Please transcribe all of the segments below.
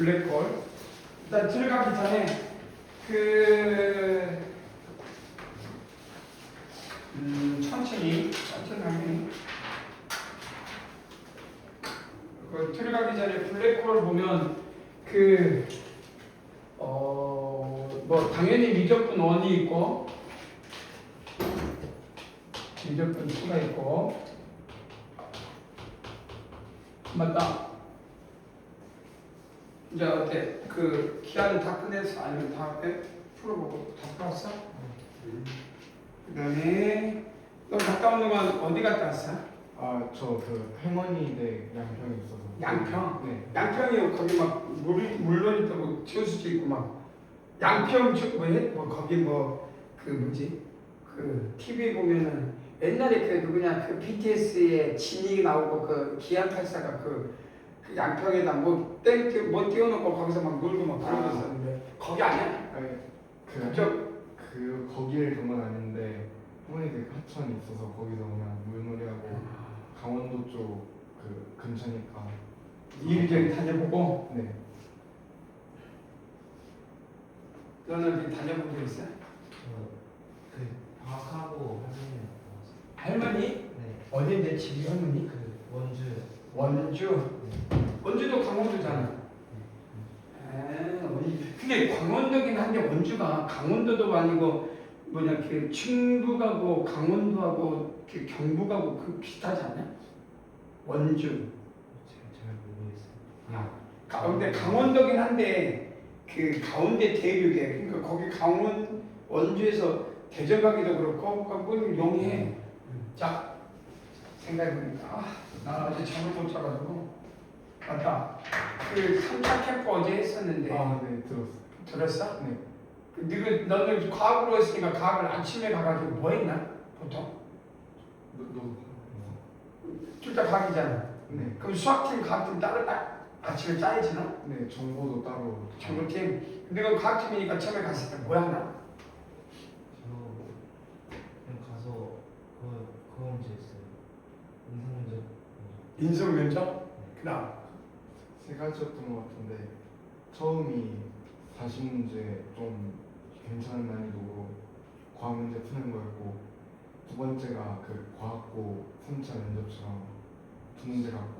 블랙홀. 일단 들어가기 전에 천천히 하면 들어가기 전에 블랙홀을 보면 뭐 당연히 미적분 1이 있고 미적분 2가 있고 맞다. 이제 어때? 기한은 다 끝냈어? 아니면 다 풀어보고 다 풀었어? 그 다음에 너 갔다 온 동안 어디 갔다 왔어? 저 행원이대 양평에 있어서. 양평? 네. 양평이 거기 막 물론 있다고 지어수도 있고 막 양평 거기 TV 보면은 옛날에 누구냐 BTS의 진이 나오고 기안84가 그 양평에다 못 띄워놓고 거기서 막 놀고 막 그런 거 있었는데 거기 아니야? 거기를 간 건 아닌데 행원이대 하천이 있어서 거기서 그냥 물놀이하고 강원도 쪽 근처니까 이리저리 다녀보고. 네. 너는 어디 다녀본 적 있어? 방학하고 할머니? 네. 어딘데 집이 할머니? 원주. 원주? 원주도 강원도잖아. 원주. 근데 강원도긴 한데 원주가 강원도도 아니고 충북하고 강원도하고 경북하고 비슷하지 않냐? 원주. 잘 모르겠어요. 근데 강원도긴 한데 가운데 대륙에 그러니까 거기 원주에서 대전 가기도 그렇고 그건 용이해. 자 생각해보니까 나 어제 잠을 못 자가지고 맞다. 3차 캠프 어제 했었는데. 네, 들었어. 들었어? 네. 너는 과학으로 했으니까 과학을 아침에 가가지고 뭐 했나? 보통? 둘 다 과학이잖아. 네. 그럼 수학팀, 과학팀 따로 아침에 짜야지 너? 네, 정보도 따로. 정보팀. 근데 그 과학팀이니까 처음에 갔을 때 뭐 했나? 저 그냥 가서 그거 문제 했어요. 인성 문제. 인성 면접? 그다음. 3가지였던 것 같은데 처음이 40문제 좀 괜찮은 난이도로 과학 문제 푸는 거였고, 두 번째가 과학고 3차 면접처럼 2문제 갖고.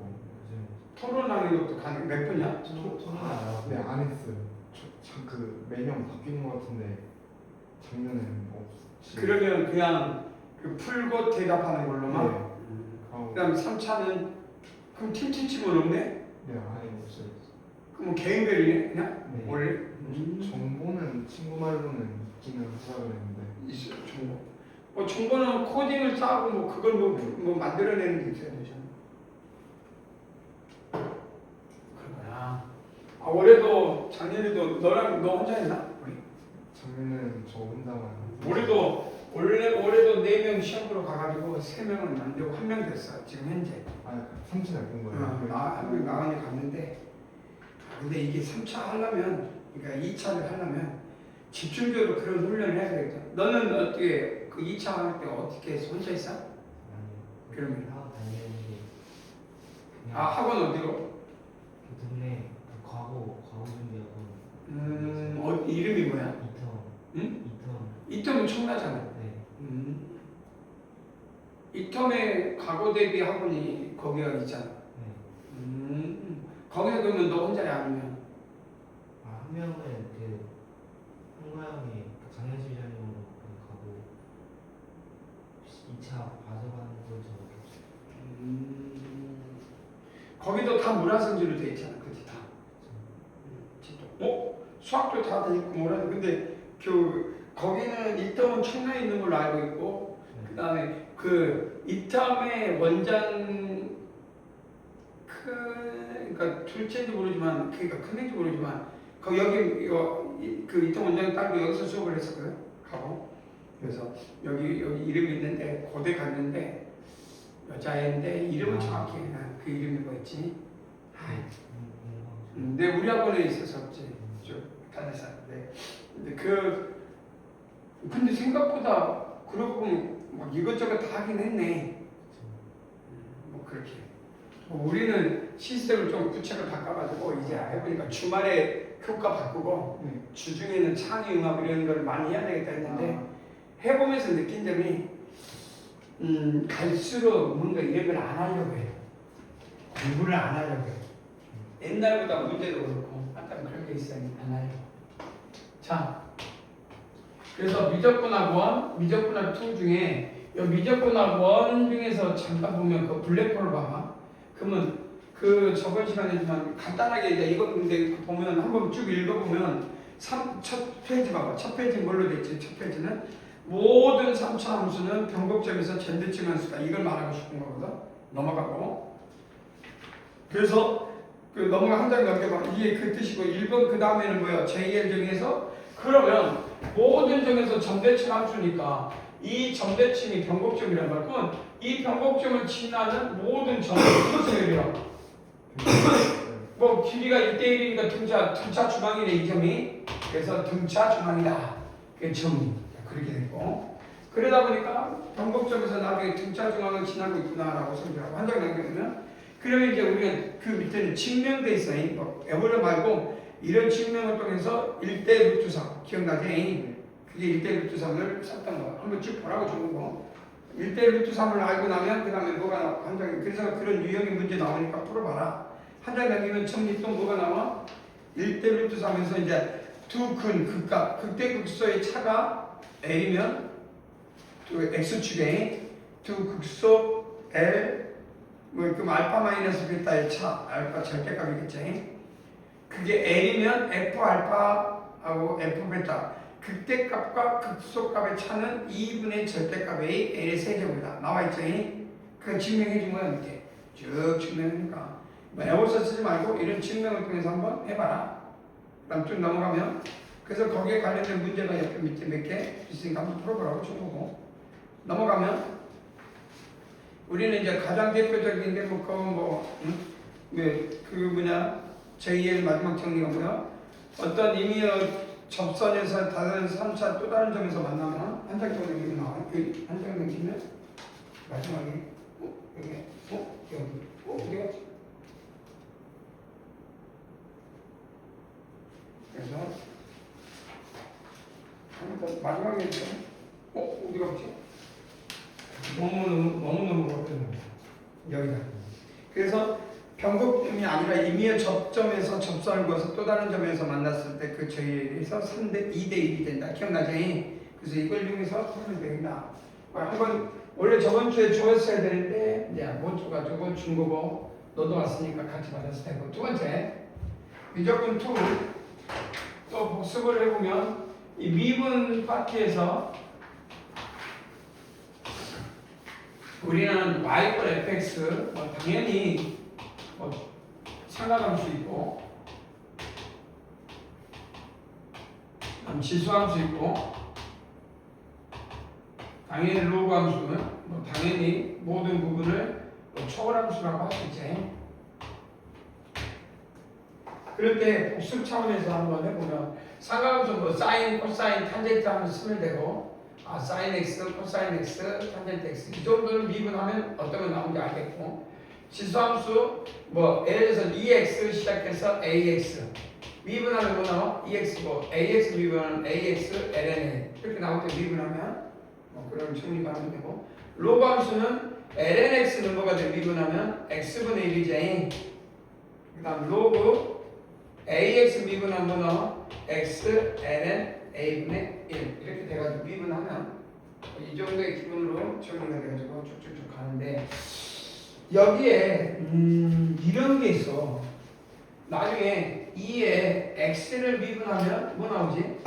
토론하는 것도 가능. 몇 분이야? 네, 안 했어요. 매년 바뀌는 것 같은데 작년에는 없이. 그러면 그냥 풀고 대답하는 걸로만? 네. 그다음 3차는 그럼 팀치침은 없네? 네, 아예 없어요. 그럼 개인별이네 그냥? 네. 원래? 정보는 친구 말로는 있기는 하자 그랬는데. 있어 정보. 정보는 코딩을 짜고 그걸 만들어내는 게 있어야 되잖아. 그렇구나. 올해도 작년에도 너 혼자 했나? 우리? 작년에는 저 혼자만. 올해도 4명 시험 보러 가가지고 3명은 안 되고 1명 됐어 지금 현재. 3차 본 거예요. 한 명 나간이 갔는데. 근데 이게 3차 하려면, 그러니까 2차를 하려면 집중적으로 그런 훈련을 해야 되겠다. 너는 어떻게 2차 할 때 어떻게 해서 혼자 있어? 그러면 학원 다니는데 학원 어디로? 그 동네 과거 준비하고. 이름이 뭐야? 이텀. 응? 이텀. 이텀은 청라잖아. 네. 이텀에 과거 대비 학원이 거기가 있잖아. 네. 거기서 그러면 너 혼자야 아니면? 한 명은 한과형에 장례식장으로 가고 2차 봐서 가는 건 저렇게. 거기도 다 문화선지로 돼 있잖아, 그치 다. 수학도 다 돼 있고 뭐라. 근데 거기는 이텀은 청라에 있는 걸로 알고 있고, 그다음에 이텀의 원장 그러니까 둘째인지 모르지만 그러니까 큰애인지 모르지만 여기 이텀 원장 딸도 여기서 수업을 했었거든. 가고 그래서 여기 이름이 있는데 고대 갔는데 여자애인데 이름은 정확히 그 이름이 뭐였지? 근데 우리 학원에 있었었지. 다녔었는데 근데 생각보다 그러고 보면 막 이것저것 다 하긴 했네. 그렇게. 우리는 시스템을 좀 구체로 바꿔가지고 이제 해보니까 주말에 효과 바꾸고 네. 주중에는 창의 융합 이런 걸 많이 해야 되겠다 했는데 해보면서 느낀 점이 갈수록 뭔가 이런 걸 안 하려고 해요. 공부를 안 하려고 해요. 옛날보다 문제도 그렇고 약간 그런 게 있어요. 안 하려고. 자, 그래서 미적분학 1, 미적분학 2 중에 이 미적분학 1 중에서 잠깐 보면 그 블랙홀 봐봐. 그러면 그 저번 시간에지만 간단하게 이제 이거 근데 보면 한번 쭉 읽어보면 첫 페이지 봐봐. 첫 페이지 뭘로 돼 있지? 첫 페이지는 모든 3차 함수는 변곡점에서 젠드치 함수다. 이걸 말하고 싶은 거거든. 넘어가고. 그래서 그 넘어가 한 장 넘겨봐. 이게 그 뜻이고 1번 그 다음에는 뭐야? JL 정에서 그러면 모든 점에서 점대칭 함수니까 이 점대칭이 변곡점이란 말이야. 그러면 이 변곡점을 지나는 모든 점을 소수열이라고. 뭐 길이가 1대1이니까 등차 중앙이네 이 점이. 그래서 등차 중앙이다. 그게 점이 그렇게 됐고. 그러다 보니까 변곡점에서 나중에 등차 중앙을 지나고 있구나라고 생각하고 한 장 남겨두면 그러면 이제 우리가 그 밑에는 증명돼 있어요. 뭐 에버려 말고 이런 증명을 통해서 1대 루트 3 기억나지? 그게 1대 루트 3을 썼던 거. 한번 쭉 보라고 주는 거. 1대 루트 3을 알고 나면 그 다음에 뭐가 나와? 한 장에. 그래서 그런 유형의 문제 나오니까 풀어봐라. 한 장 남기면 정리 또 뭐가 나와? 1대 루트 3에서 이제 두 극값, 극대극소의 차가 L이면 또 X축에 두 극소 L 뭐 그럼 알파 마이너스 베타의 차, 알파 절대값이겠지. 그게 L이면 F 알파하고 F 베타 극대값과 극소값의 차는 2분의 절대값의 L의 세제곱이다. 나와있지? 그거 증명해 준 거야 밑에. 쭉 증명하니까 뭐 애워서 쓰지 말고 이런 증명을 통해서 한번 해봐라. 그다음 쭉 넘어가면 그래서 거기에 관련된 문제가 옆에 밑에 몇 개 있으니까 한번 풀어보라고 준 거고 넘어가면 우리는 이제 가장 대표적인 게 뭐 그건 그 뭐냐 JL 마지막 정리가 뭐야? 어떤 임의의 접선에서 다른 3차 또 다른 점에서 만나면 한 장 정도 여기 나와. 여기 한 장 넘기면 마지막에 여기 여기 어디 갔지? 그래서 한번 마지막에 있죠. 어디 갔지? 너무 어렵네. 여기다. 그래서 변곡점이 아니라 임의의 접점에서 접선을 그어서 또 다른 점에서 만났을 때 그 저희에서 2대 1이 된다. 기억나지? 그래서 이걸 이용해서 풀면 되겠다. 한번 원래 저번 주에 주었어야 되는데 이제 못 줘가지고 준 거고 너도 왔으니까 같이 받았을 테고. 두 번째 미적분 2 또 복습을 해보면 이 미분 파트에서 우리는 y권 fx 당연히 상가함수 있고 지수함수 있고 당연히 로그 함수는 당연히 모든 부분을 초월함수라고 할 수 있지. 그럴 때 복습 차원에서 한번 해보면 상가함수 사인, 코사인, 탄젠트 하면 쓰면 되고 사인 x, 코사인 x, 탄젠트 x 이 정도는 미분하면 어떤 거 나오는지 알겠고 지수함수 예를 들어서 EX 시작해서 AX 미분하면 뭐 나와? EX고 AX 미분하면 AX, LN 이렇게 나올 때 미분하면 그런 정리가 하면 되고 로그 함수는 LNX는 뭐가 돼? 미분하면 X분의 1이지. 그 다음 로그 AX 미분하면 뭐 나와? X, LN, A분의 1 이렇게 돼가지고 미분하면 이 정도의 기분으로 정리가 돼가지고 쭉쭉쭉 가는데 여기에 이런 게 있어. 나중에 2에 x를 미분하면 뭐 나오지?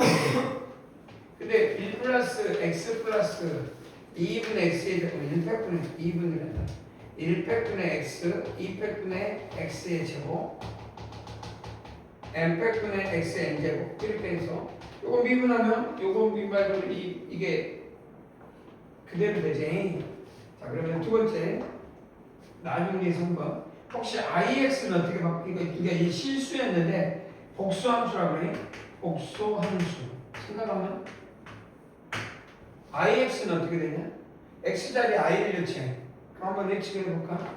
근데 1 플러스 x 플러스 2분의 x의 제곱 1팩분의 2분이란다. 1팩분의 x, 2팩분의 x의 제곱 n팩분의 x의 n제곱 이렇게 해서 요거 미분하면 요거 미분하면 이게 그대로 되지. 자 그러면 두 번째 나중에 3번 혹시 IX는 어떻게 바뀌고 이게 실수였는데 복수함수라고 그래. 복수함수 생각하면 IX는 어떻게 되냐? X자리에 I를 넣지. 그럼 한번 X 해볼까?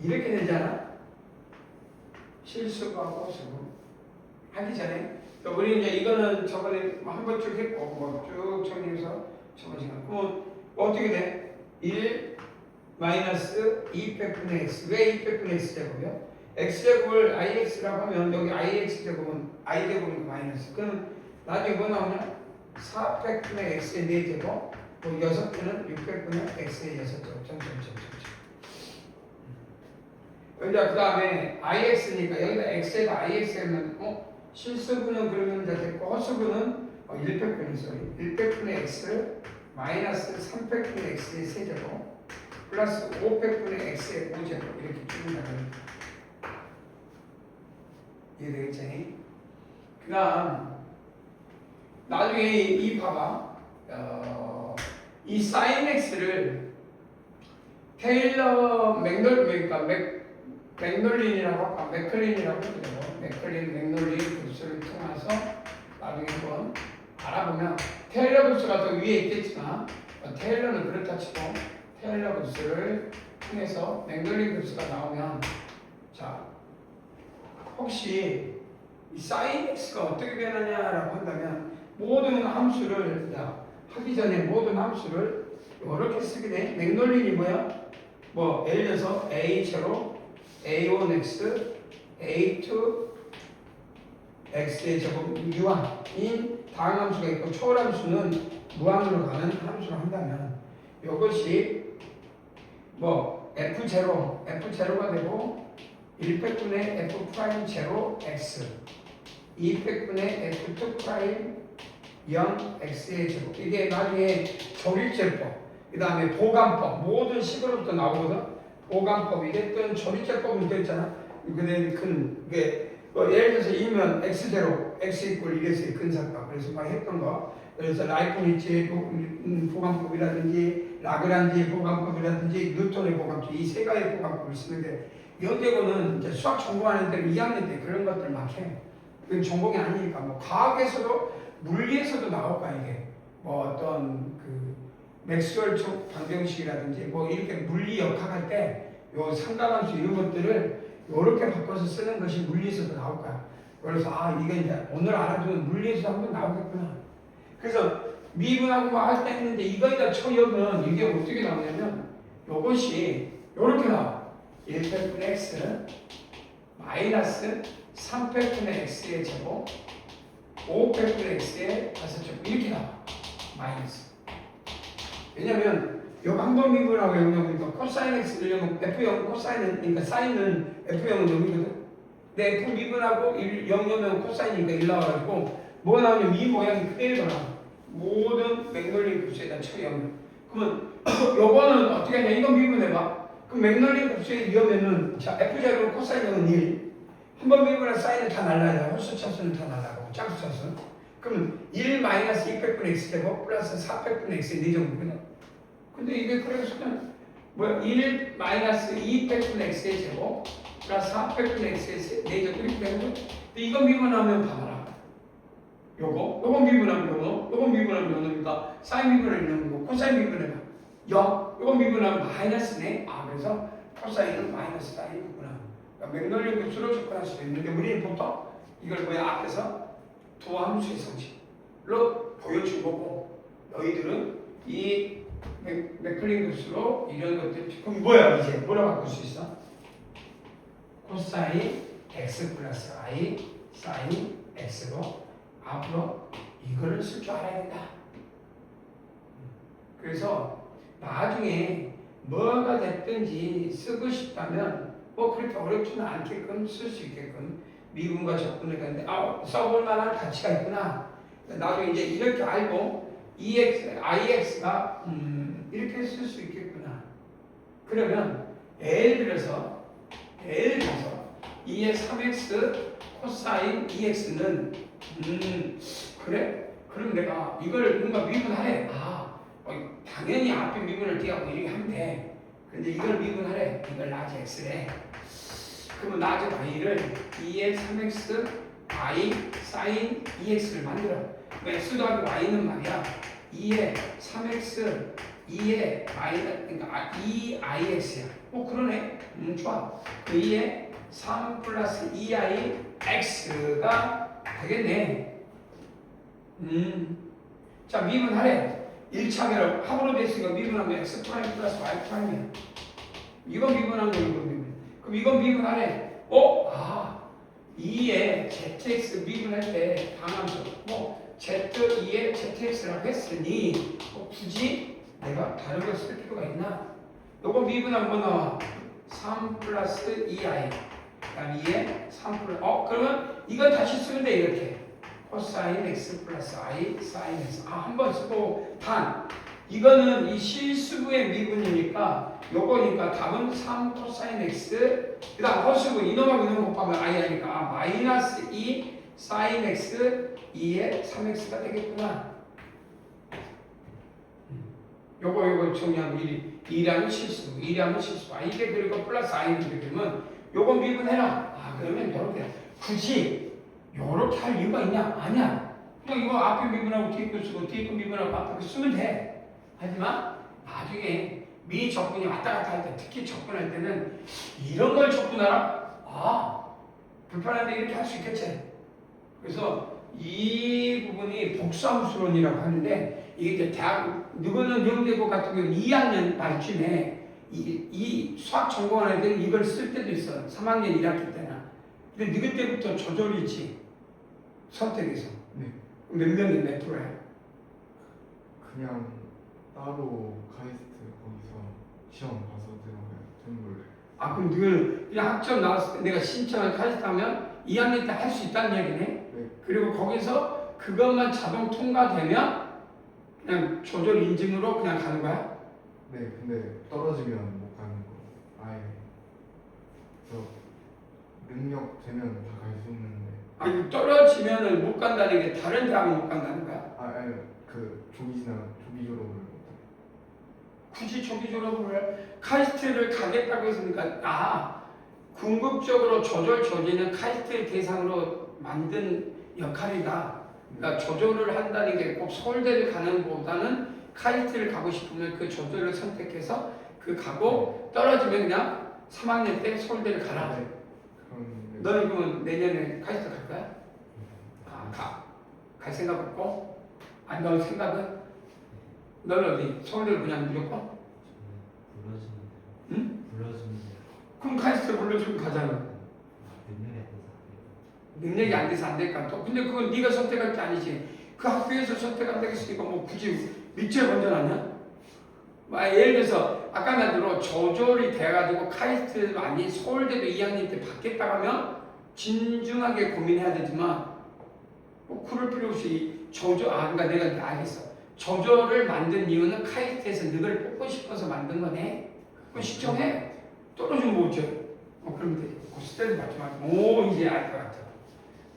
이렇게 되잖아. 실수가 호수고 하기 전에 우리 이제 이거는 저번에 한번 쭉 했고 뭐쭉 정리해서 저번 시간 그럼 어떻게 돼? 1 마이너스 2팩분의 x 왜 2팩분의 x제곱이요? x제곱을 ix라고 하면 여기 ix제곱은 i제곱은 마이너스 그럼 나중에 뭐 나오냐? 4팩분의 x의 4제곱 뭐 6배는 6팩분의 x의 6제곱 점점점점 여기다 그 다음에 ix니까 여기다 x에다 ix면 실수분은 그러면 이제 됐고 허수분은 1팩분의 소리 1팩분의 x 마이너스 3팩분의 x의 세제곱 플러스 5팩분의 x의 5제곱 이렇게 쭉 나갑니다. 이해되겠지? 그 다음 나중에 이 봐봐 이 sin x를 테일러 맥놀린이라고 할까? 맥클린이라고 해도 되고 맥놀린 급수를 통해서 나중에 한번 알아보면 테일러 급수가 더 위에 있겠지만 테일러는 그렇다 치고 테일러 급수를 통해서 맥놀린 급수가 나오면 자 혹시 이 sin x가 어떻게 변하냐라고 한다면 모든 함수를 하기 전에 모든 함수를 이렇게 쓰게 돼. 맥놀린이 뭐야? 뭐 예를 들어서 a0 a1x a2x의 제곱 유한인 다음 함수가 있고 초월함수는 무한으로 가는 함수로 한다면 이것이 뭐 f0가 되고 1팩분의 f'0 x 2팩분의 f2' 0 x의 제곱 이게 나중에 조립제법 그 다음에 보관법 모든 식으로부터 나오거든. 보관법이 됐든 조립제법은 됐잖아. 근데 이게 예를 들어서 이면 x0 x 이꼴 1에서의 근사값 그래서 막 했던 거 그래서 라이프니츠의 보관법이라든지 라그란지의 보관법이라든지 뉴턴의 보관법 이 세 가지 보관법을 쓰는데 영재고는 이제 수학 전공하는 데 2학년 때 그런 것들 막 해. 그건 전공이 아니니까 뭐 과학에서도 물리에서도 나올 거야 이게 뭐 어떤 그 맥스웰 쪽 방정식이라든지 뭐 이렇게 물리 역학할 때 요 상관함수 이런 것들을 이렇게 바꿔서 쓰는 것이 물리에서도 나올 거야. 그래서 이게 이제 오늘 알아두면 물리에서 한번 나오겠구나. 그래서 미분하고 뭐 할 때 했는데 이거에다 쳐여면 이게 어떻게 나오냐면 요것이 이렇게 나와. 1팩분의 x 마이너스 3팩분의 x의 제곱 5팩분의 x의 5제곱 이렇게 나와. 마이너스. 왜냐면 요 방법 미분하고 영역이니까 코사인 x 늘려면 f0 코사인은 그러니까 사인은 f0은 0이거든. 근데 f 미분하고 0이면 코사인이니까 1 나와가지고 뭐가 나오냐면 이 모양이 그대로 나와. 모든 맥놀린 급수에다 쳐요. 그러면 요거는 어떻게 하냐? 이거 미분해봐. 그럼 맥놀린 급수에 넣으면은 자 f0는 코사인은 1. 한번 미분한 사인은 다 날라요. 홀수 차수는 다 날라가고 짝수 차수는. 그럼 1 마이너스 2팩분의 x제곱 플러스 4팩분의 x의 4제곱이거든. 근데 이게 그래서 그냥 뭐야 1 마이너스 2팩분의 x의 제곱 플러스 4팩분의 x의 4제곱 이렇게 되는 거야. 근데 이거 미분하면 봐봐라. 요거 미분하면 요거 미분하면 요거니까 사인 미분하면 요거 코사인 미분하면 0 요거 미분하면 마이너스네. 그래서 코사인은 마이너스 사인이구나. 그러니까 맥놀린 급수로 접근할 수도 있는데 우리는 보통 이걸 뭐야 앞에서 두 함수의 성질로 보여준 거고 너희들은 이 맥클린 급수로 이런 것들 그럼 뭐야 이제 뭐라고 바꿀 수 있어? 코사인 x 플러스 i 사인 x로 앞으로 이거를 쓸 줄 알아야 된다. 그래서 나중에 뭐가 됐든지 쓰고 싶다면 뭐 그렇게 어렵지는 않게끔 쓸 수 있게끔 미분과 적분을 했는데 써볼 만한 가치가 있구나. 나중에 이제 이렇게 알고 ix가 이렇게 쓸 수 있겠구나. 그러면 예를 들어서 2의 3x 코사인 2x는 그래? 그럼 내가 이걸 뭔가 미분하래. 당연히 앞에 미분을 띄하고 이렇게 하면 돼. 근데 이걸 미분하래. 이걸 나지 x래. 그러면 나지 y를 2의 3x y 사인 2x를 만들어. x 더하기 y는 말이야 2의 3x 2의 마이너스 그러니까 2ix야. 그러네. 좋아. 그 2의 3 플러스 2ix가 되겠네. 자, 미분하래. 1차 결합 합으로 됐으니까 미분하면 x 프라임 플러스 y 프라임이야. 이건 미분한 거 이건 미분. 그럼 이건 미분하래. 2의 zx 미분할 때 방함수 z2의 zx라고 했으니 굳이 내가 다른 걸 쓸 필요가 있나? 요거 미분하면 뭐 나와? 3 플러스 2i 그다음 2의 3 플러스 그러면 이건 다시 쓰면 돼 이렇게 코사인 x 플러스 i 사인 x 한 번 쓰고 단 이거는 이 실수부의 미분이니까 요거니까 답은 3 코사인 x 그 다음 허수부 이놈하고 이놈 곱하면 i 하니까 마이너스 2 사인 x 2의 3x가 되겠구나. 요거 정리하면 1하면 실수 2하면 실수 이게 그리고 플러스 i는 되면 요거 미분해라. 그러면 요렇게 굳이 요렇게 할 이유가 있냐? 아니야. 그냥 이거 앞에 미분하고 뒤에 거 쓰고 뒤에 거 미분하고 앞에 거 쓰면 돼. 하지만 나중에 미적분이 왔다 갔다 할 때 특히 적분할 때는 이런 걸 적분하라? 불편한데 이렇게 할 수 있겠지. 그래서 이 부분이 복수함수론이라고 하는데 이게 이제 대학 누구는 영대고 같은 경우는 2학년 말쯤에 이 수학 전공하는 애들은 이걸 쓸 때도 있어. 3학년 1학기 때나. 근데 너희 때부터 조절이지. 선택에서. 네. 몇 명이 몇 프로야? 그냥 따로 카이스트 거기서 시험 봐서 들어가요. 전부. 그럼 너희는 그냥 학점 나왔을 때 내가 신청을 카이스트 하면 2학년 때 할 수 있다는 얘기네? 네. 그리고 거기서 그것만 자동 통과되면 그냥 조절 인증으로 그냥 가는 거야? 네, 근데 떨어지면 못 가는 거. 아예. 그래서 능력 되면 다 갈 수 있는데. 떨어지면은 못 간다는 게 다른 대학은 못 간다는 거야? 아니 그 조기 졸업을 못해. 굳이 조기 졸업을 카이스트를 가겠다고 했으니까 궁극적으로 조절 조지는 카이스트를 대상으로 만든 역할이다. 그러니까 조절을 한다는 게 꼭 서울대를 가는 것보다는 카이스트를 가고 싶으면 그 조절을 선택해서 그 가고 떨어지면 그냥 3학년 때 서울대를 가라. 네. 너는 그러면 내년에 카이스트 갈 거야? 갈 생각 없고? 너 생각은? 너는 어디? 서울대를 그냥 무조건? 불러주면 돼요. 응? 불러주면 돼요. 그럼 카이스트 불러주면 가잖아. 능력이 안 돼서 안 될까 또. 근데 그건 네가 선택할 게 아니지. 그 학교에서 선택한다고 했으니까 굳이 밑에 건져놨냐? 예를 들어서 아까 말대로 조절이 돼가지고 카이스트 아니 서울대도 2학년 때 받겠다 하면 진중하게 고민해야 되지만 그럴 필요 없이 그러니까 내가 알겠어. 조절을 만든 이유는 카이스트에서 너를 뽑고 싶어서 만든 거네. 그거 시청해. 떨어지면 뭐 어째? 그러면 되지. 그 스트레스 받지 말고 이제 알 것 같아.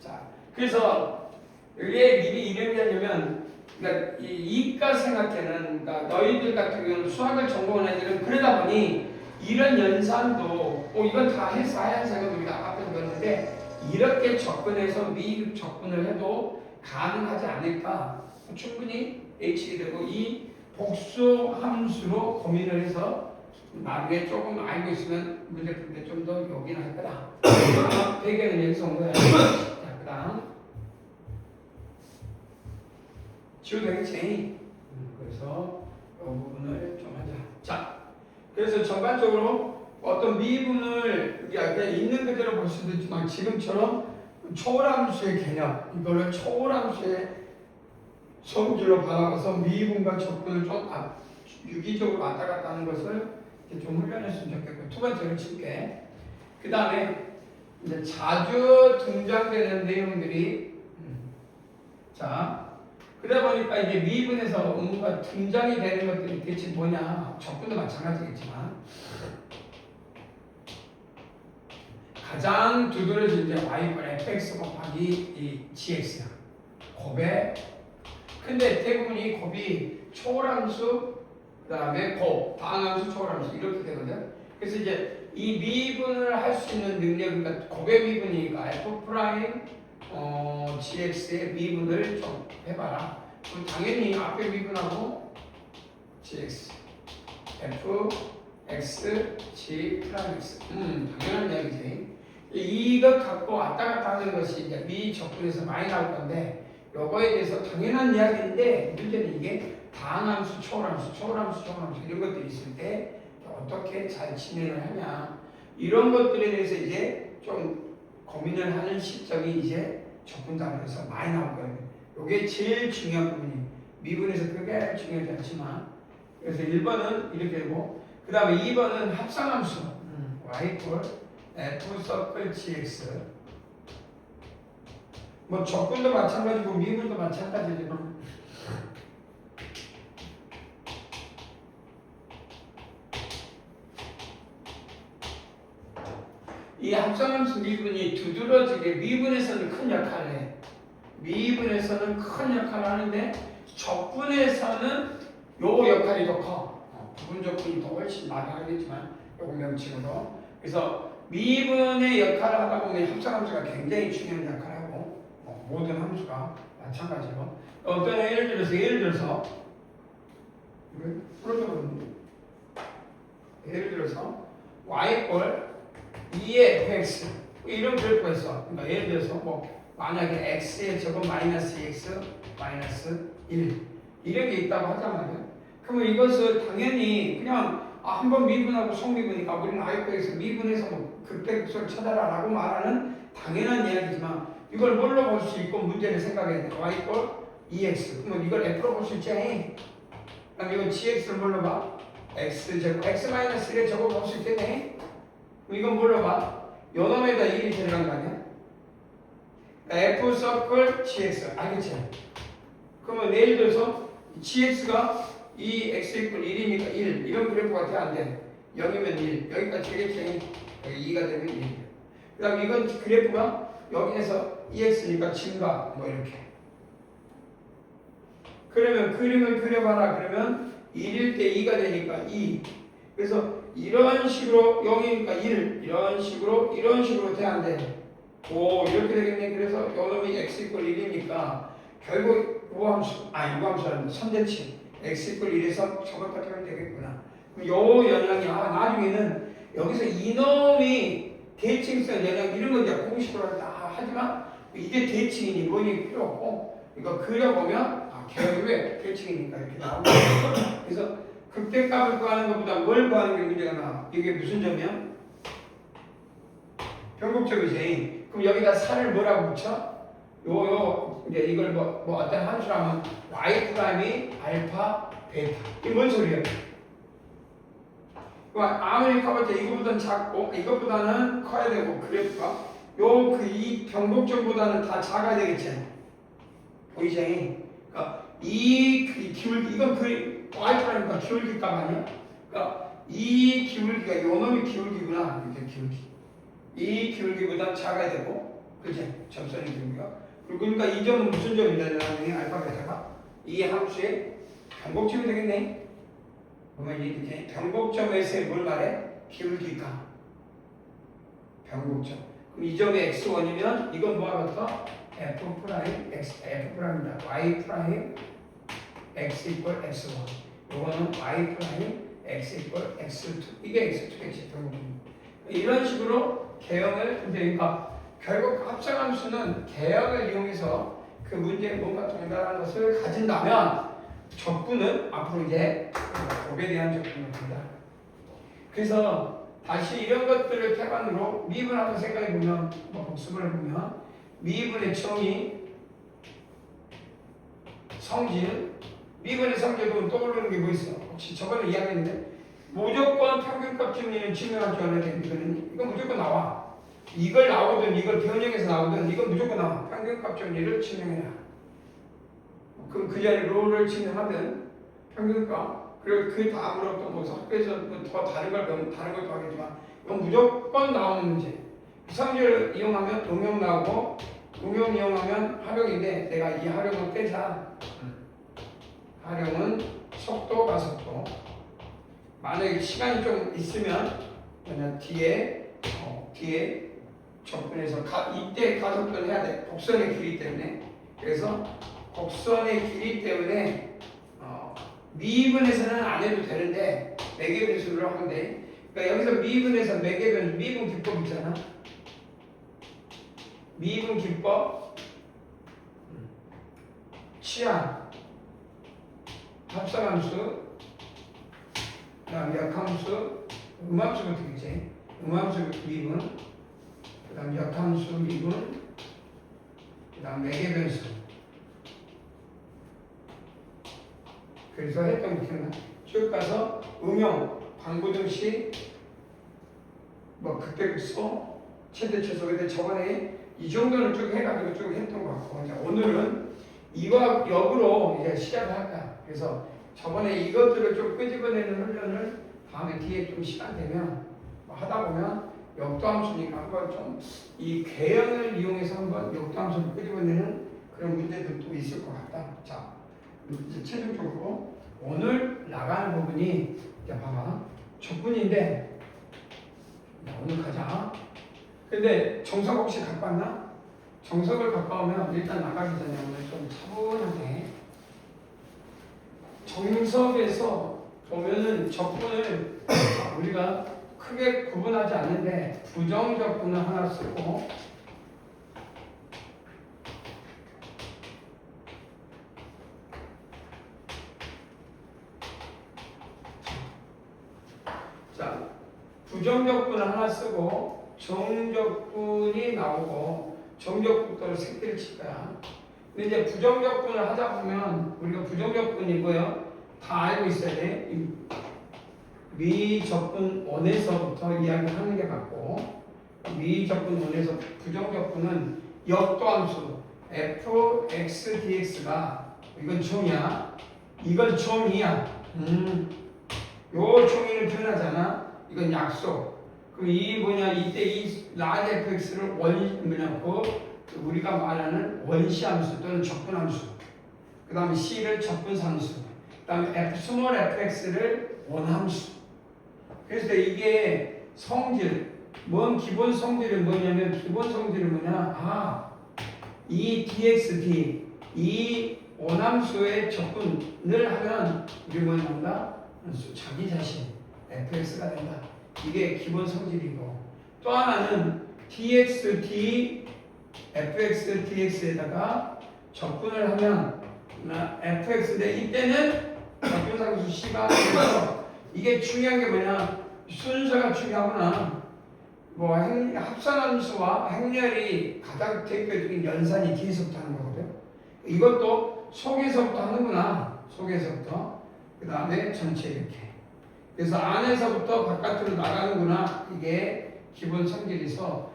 자, 그래서 왜 미리 이런 게 하냐면 그러니까 이과 생각에는 그러니까 너희들 같은 경우는 수학을 전공하는 애들은 그러다 보니 이런 연산도 이건 다 해서 하얀색은 우리가 앞에서 배웠는데 이렇게 접근해서 미흡 접근을 해도 가능하지 않을까. 충분히 H되고 이 복수 함수로 고민을 해서 나중에 조금 알고 있으면 문제 풀 때 좀 더 요긴할 거다. 배경은 여기서 온 거야. 자, 그 다음 지워도 되겠지? 그래서 이 부분을 좀 하자. 자, 그래서 전반적으로 어떤 미분을 그냥 있는 그대로 볼 수도 있지만 지금처럼 초월함수의 개념, 이거를 초월함수의 성질로 바꿔서 미분과 접근을 좀 유기적으로 왔다 갔다 하는 것을 좀 훈련했으면 좋겠고, 두 번째로 칠게. 그 다음에 이제 자주 등장되는 내용들이 자, 그러다 보니까 이제 미분에서 뭔가 등장이 되는 것들이 대체 뭐냐? 접근도 마찬가지겠지만 가장 두드러진 게 y가 fx 곱하기 이 gx야. 곱에 근데 대부분 이 곱이 초월함수 그 다음에 곱, 방함수, 초월함수 이렇게 되거든. 그래서 이제 이 미분을 할 수 있는 능력, 그러니까 곱의 미분이니까 f 프라임 gx의 미분을 좀 해봐라. 그럼 당연히 앞에 미분하고 gx f x g 프라임 x. 당연한 이야기지. 이것 갖고 왔다 갔다 하는 것이 이제 미적분에서 많이 나올 건데 요거에 대해서 당연한 이야기인데 문제는 이게 다항함수, 초월함수, 초월함수, 초월함수 이런 것들이 있을 때 어떻게 잘 진행을 하냐 이런 것들에 대해서 이제 좀 고민을 하는 시점이 이제 적분담에서 많이 나올 거예요. 요게 제일 중요한 부분이 미분에서 그게 중요하지 않지만 그래서 1번은 이렇게 되고 그 다음에 2번은 합성함수 y 꼴 f 서클 gx 뭐 적분도 마찬가지고 미분도 마찬가지지만 이 합성함수 미분이 두드러지게 미분에서는 큰 역할을 해. 미분에서는 큰 역할을 하는데 적분에서는 요 역할이 더 커. 부분 적분이 더 훨씬 많이 하겠지만 요거 명칭으로. 그래서 미분의 역할을 하다 보면 합성함수가 굉장히 중요한 역할을 하고 모든 함수가 마찬가지로 어떤 예를 들어서 이걸 풀어줘보는데 예를 들어서 y꼴 2의 fx 이런 그래프가 있어. 그러니까 예를 들어서 뭐 만약에 x의 제곱 마이너스 2x 마이너스 1 이런 게 있다고 하단 말이야. 그러면 이것을 당연히 그냥 한번 미분하고 속미분이니까 우리는 y꼴에서 미분해서 뭐 극대극소를 찾아라라고 말하는 당연한 이야기지만 이걸 뭘로 볼 수 있고 문제를 생각해야 돼. y꼴 2x 그러면 이걸 f로 볼 수 있지. 그럼 이건 gx를 뭘로 봐? x 제곱 x 마이너스 1의 제곱 볼 수 있겠네. 그럼 이건 뭘로 봐? 요 놈에다 1이 들어간 거 아니야? 그러니까 f 서클 gx 알겠지? 그러면 예를 들어서 gx가 이 x 이퀄 1이니까 1 이런 그래프가 돼 안 돼? 0이면 1 여기까지 되겠지? 여기 2가 되면 1 그 다음 이건 그래프가 여기에서 2x니까 증가 뭐 이렇게 그러면 그림을 그려봐라 그러면 1일 때 2가 되니까 2 그래서 이런 식으로 0이니까 1 이런 식으로 돼 안 돼? 오 이렇게 되겠네. 그래서 요놈이 x 이퀄 1이니까 결국 요함수라는 선대칭 x 이퀄 1에서 저것밖에 하면 되겠구나. 그럼 요 연량이 나중에는 여기서 이놈이 대칭성 연량 이런 거 이제 공식으로 다 하지만 이게 대칭이니 뭐니 필요 없고 이거 그려보면 개혁이 왜 대칭이니까 이렇게 나오고 그래서 극대값을 구하는 것보다 뭘 구하는 게 문제가 나와. 이게 무슨 점이야? 변곡점이지. 그럼 여기다 4를 뭐라고 붙여? 이제 이걸 뭐 어떤 함수라면 y 프라임이 알파 베타. 이게 뭔 소리야? 아무리 커봤자 이거보다는 작고 이것보다는 커야 되고 그래프가 이 변곡점보다는 다 작아야 되겠지. 보이지? 그러니까 이 기울기 이건 y 프라임이니까 기울기 값 아니야? 그러니까 이 기울기가 요 놈이 기울기구나. 이게 기울기. 이 기울기보다 작아야 되고, 그치? 점선의 기울기가. 그러니까 이 점은 무슨 점이냐? 나중에 알파 베타가 이 함수의 변곡점이 되겠네. 그러면 이제 변곡점에서의 뭘 말해? 기울기가. 변곡점. 그럼 이 점이 x1이면 이건 뭐가 같아? f 프라임 f 프라임이다. y 프라임 x 이퀄 x1. 요거는 y 프라임 x 이퀄 x2. 이게 x2겠지. 변곡점. 이런 식으로 개형을 그러니까 결국 합성함수는 개형을 이용해서 그 문제에 뭔가 동일한 것을 가진다면 적분은 앞으로 이제 곱에 대한 적분을 한다. 그래서 다시 이런 것들을 태반으로 미분하고 생각해 보면 복습을 해보면 미분의 정의 성질 미분의 성질은 떠오르는 게 뭐 있어? 혹시 저번에 이야기했는데 무조건 평균값 정리는 증명할 줄 알아야 되는데 이건 무조건 나와. 이걸 나오든 이걸 변형해서 나오든 이건 무조건 나와. 평균값 정리를 증명해라. 그럼 그 자리에 롤을 증명하든 평균값 그리고 그 다음으로 또 뭐 학교에서 더 다른 걸 배우면 다른 걸 더하겠지만 이건 무조건 나오는 문제. 성질을 이용하면 응용 나오고 응용 이용하면 활용인데 내가 이 활용을 빼자. 활용은 속도 가속도. 만약에 시간이 좀 있으면 그냥 뒤에 적분해서 이때 가속도는 해야 돼. 곡선의 길이 때문에. 그래서 곡선의 길이 때문에 미분에서는 안 해도 되는데 매개 변수로 하면 돼. 그러니까 여기서 미분에서 매개 변수, 미분 기법 있잖아. 미분 기법, 치환, 합성함수, 그다음 역함수, 음함수부터 있지. 음함수 미분, 그다음 역함수 미분, 그다음 매개 변수. 그래서 했던 거 기억나? 쭉 가서 음용, 방부등식, 뭐 극대극소, 최대최소. 근데 저번에 이 정도는 쭉 해가지고 쭉 했던 것 같고, 이제 오늘은 이와 역으로 이제 시작을 할 거야. 그래서 저번에 이것들을 좀 끄집어내는 훈련을 다음에 뒤에 좀 시간 되면 뭐 하다 보면 역도함수니까 한번 좀 이 개연을 이용해서 한번 역도함수를 끄집어내는 그런 문제들도 있을 것 같다. 자, 이제 최종적으로 오늘 나가는 부분이 이제 봐봐. 적분인데 오늘 가자. 근데 정석 혹시 갖고 왔나? 정석을 갖고 오면 일단 나가기 전에 오늘 좀 차분하게 정석에서 보면은 적분을 우리가 크게 구분하지 않는데 부정적분을 하나 쓰고 자 부정적분을 하나 쓰고 정적분이 나오고 정적분도 새끼를 칠 거야. 근데 이제 부정적분을 하다 보면 우리가 부정적분이 뭐예요? 다 알고 있어야 돼. 미적분 원에서부터 이야기하는 게 맞고 미적분 원에서 부정적분은 역도함수 f, x, dx가 이건 종이야. 이건 종이야. 요 종이는 변하잖아. 이건 약속. 그럼 이 뭐냐 이때 이 라지 fx를 그 우리가 말하는 원시함수 또는 적분함수. 그 다음에 c를 적분상수. 그 다음에 f 스몰 fx를 원함수. 그래서 이게 성질, 뭔 기본 성질은 뭐냐면 기본 성질은 뭐냐? 이 dx, 이 원함수의 적분을 하면 우리 뭐냐면 자기 자신 fx가 된다. 이게 기본 성질이고 또 하나는 dx, d, fx, dx에다가 적분을 하면 fx인데 이때는 적분상수 c가 되어서 이게 중요한 게 뭐냐? 순서가 중요하구나. 뭐 합산함수와 행렬이 가장 대표적인 연산이 뒤에서부터 하는 거거든. 이것도 속에서부터 하는구나. 속에서부터. 그 다음에 전체 이렇게. 그래서 안에서부터 바깥으로 나가는구나. 이게 기본 성질이서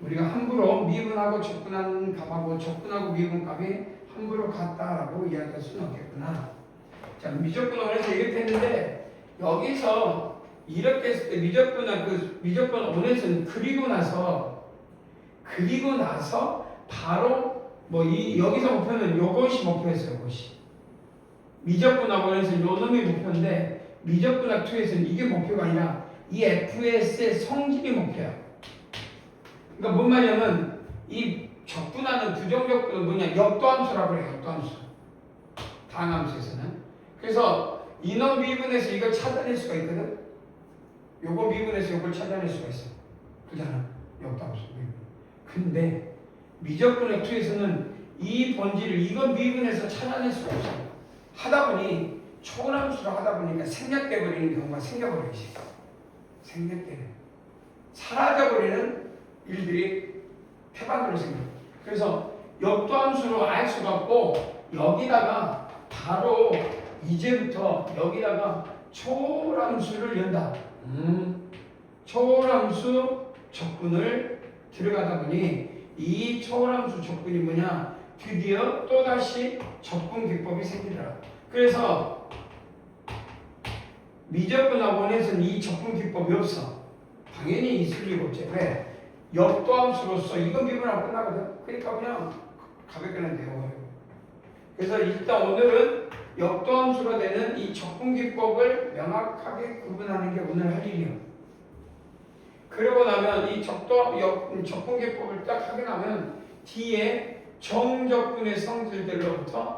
우리가 함부로 미분하고 적분하는 값하고 적분하고 미분 값이 함부로 같다라고 이야기할 수는 없겠구나. 자, 미적분 원에서 이렇게 했는데 여기서 이렇게 했을 때 미적분 원에서는 그리고 나서 바로 여기서 목표는 요것이 목표였어요. 요것이 미적분하고 원에서는 요 놈이 목표인데 미적분학 2에서는 이게 목표가 아니라 이 fs의 성질이 목표야. 그러니까 뭔 말이냐면 이 적분하는 부정적분은 뭐냐? 역도함수라고 그래요. 역도함수. 다항함수에서는. 그래서 이놈 미분에서 이걸 찾아낼 수가 있거든. 요거 미분에서 요걸 찾아낼 수가 있어. 그잖아. 역도함수 미분. 근데 미적분의 2에서는 이 본질을 이건 미분에서 찾아낼 수가 없어. 하다 보니 초분함수로 하다 보니까 생략돼 버리는 경우가 생겨버리지. 생략되는. 사라져버리는 일들이 태반으로 생겨. 그래서 역도함수로 알 수가 없고 여기다가 바로 이제부터 여기다가 초월함수를 연다. 초월함수 적분을 들어가다 보니 이 초월함수 적분이 뭐냐? 드디어 또다시 적분 기법이 생기더라. 그래서 미적분하고 원에서는 이 적분 기법이 없어. 당연히 있을 리가 없지. 왜? 역도함수로서 이건 미분하고 끝나거든. 그러니까 그냥 가볍게 내요. 그래서 일단 오늘은 역도함수가 되는 이 적분기법을 명확하게 구분하는 게 오늘 할 일이에요. 그러고 나면 이 적분기법을 딱 하게 나면 뒤에 정적분의 성질들로부터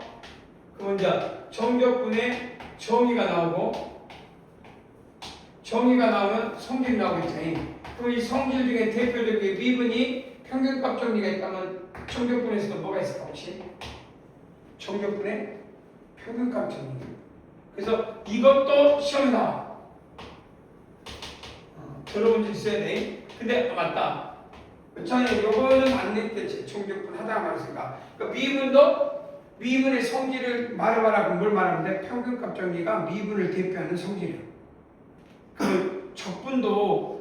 그 먼저 정적분의 정의가 나오고 정의가 나오면 성질이 나오겠지. 그럼 이 성질 중에 대표적인 게 미분이 평균값 정리가 있다면 정적분에서도 뭐가 있을까 혹시? 정적분의 평균값 정리. 그래서 이것도 시험에 나와. 들어본 적 있어야 돼. 근데 맞다. 저는 요거는 안 냈겠지. 정적분 하다가 말했으니까. 그러니까 미분의 성질을 말해봐라. 뭘 말하는데 평균값 정리가 미분을 대표하는 성질이에요. 그 적분에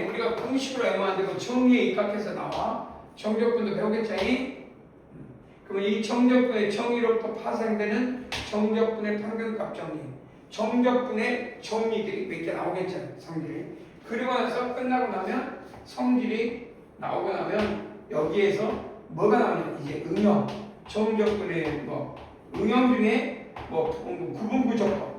우리가 공식으로 애매한데 정리에 입각해서 나와. 정적분도 배우겠지? 그러면 이 정적분의 정의로부터 파생되는 정적분의 평균값 정리, 정적분의 정리들이 몇 개 나오겠죠, 성질이. 그리고 나서 끝나고 나면 성질이 나오고 나면 여기에서 뭐가 나오냐? 이제 응용, 정적분의 응용 중에 구분구조법,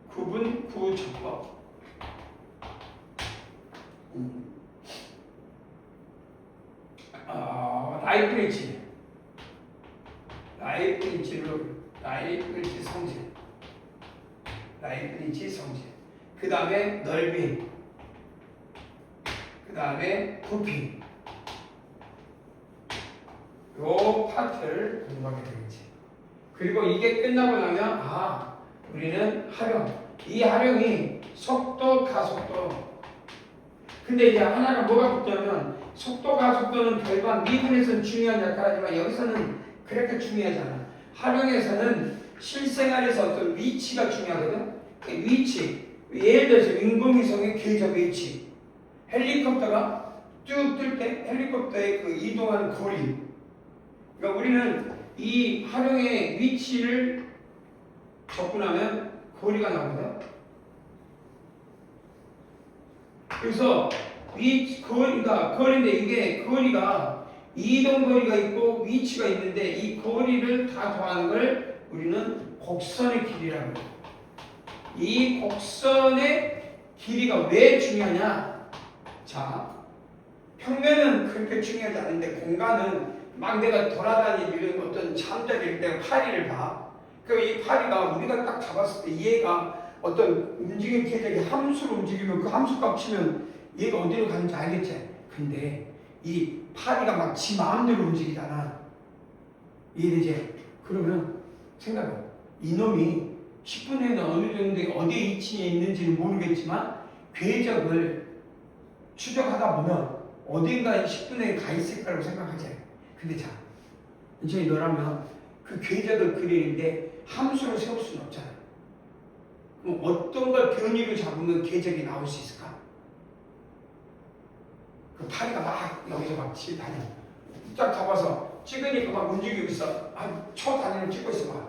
구분구조법. 라이프니치 성질, 그 다음에 넓이, 그 다음에 부피, 요 파트를 공부하게 되겠지. 그리고 이게 끝나고 나면 우리는 활용, 이 활용이 속도, 가속도. 근데 이제 하나가 뭐가 붙냐면 속도, 가속도는 별반 미분에서는 중요한 역할하지만 여기서는 그렇게 중요하잖아. 활용에서는 실생활에서 어떤 위치가 중요하거든. 그 위치, 예를 들어서 인공위성의 궤적 위치, 헬리콥터가 쭉 뜰 때 헬리콥터의 그 이동하는 거리. 그러니까 우리는 이 활용의 위치를 접근하면 거리가 나오거든. 그래서 거리인데 이게 거리가 이동 거리가 있고 위치가 있는데 이 거리를 다 더하는 걸 우리는 곡선의 길이라고 해요. 이 곡선의 길이가 왜 중요하냐? 자, 평면은 그렇게 중요하지 않은데 공간은 막 내가 돌아다니는 어떤 잠자리일 때 파리를 봐. 그럼 이 파리가 우리가 딱 잡았을 때 얘가 어떤 움직임 궤적이 함수로 움직이면 그 함수값 치면 얘가 어디로 가는지 알겠지? 근데 이 파리가 막 지 마음대로 움직이잖아. 이해되지? 그러면 생각해. 이놈이 10분에는 어느 정도 어디에 위치에 있는지는 모르겠지만 궤적을 추적하다 보면 어딘가에 10분에 가 있을 거라고 생각하지. 근데 자, 이제 너라면 그 궤적을 그리는데 함수를 세울 수는 없잖아. 그럼 어떤 걸 변이로 잡으면 궤적이 나올 수 있을까? 그 파리가 막 여기서 막 다녀. 딱 잡아서 찍으니까 막 움직이고 있어. 한 초 단위로 찍고 있어 봐.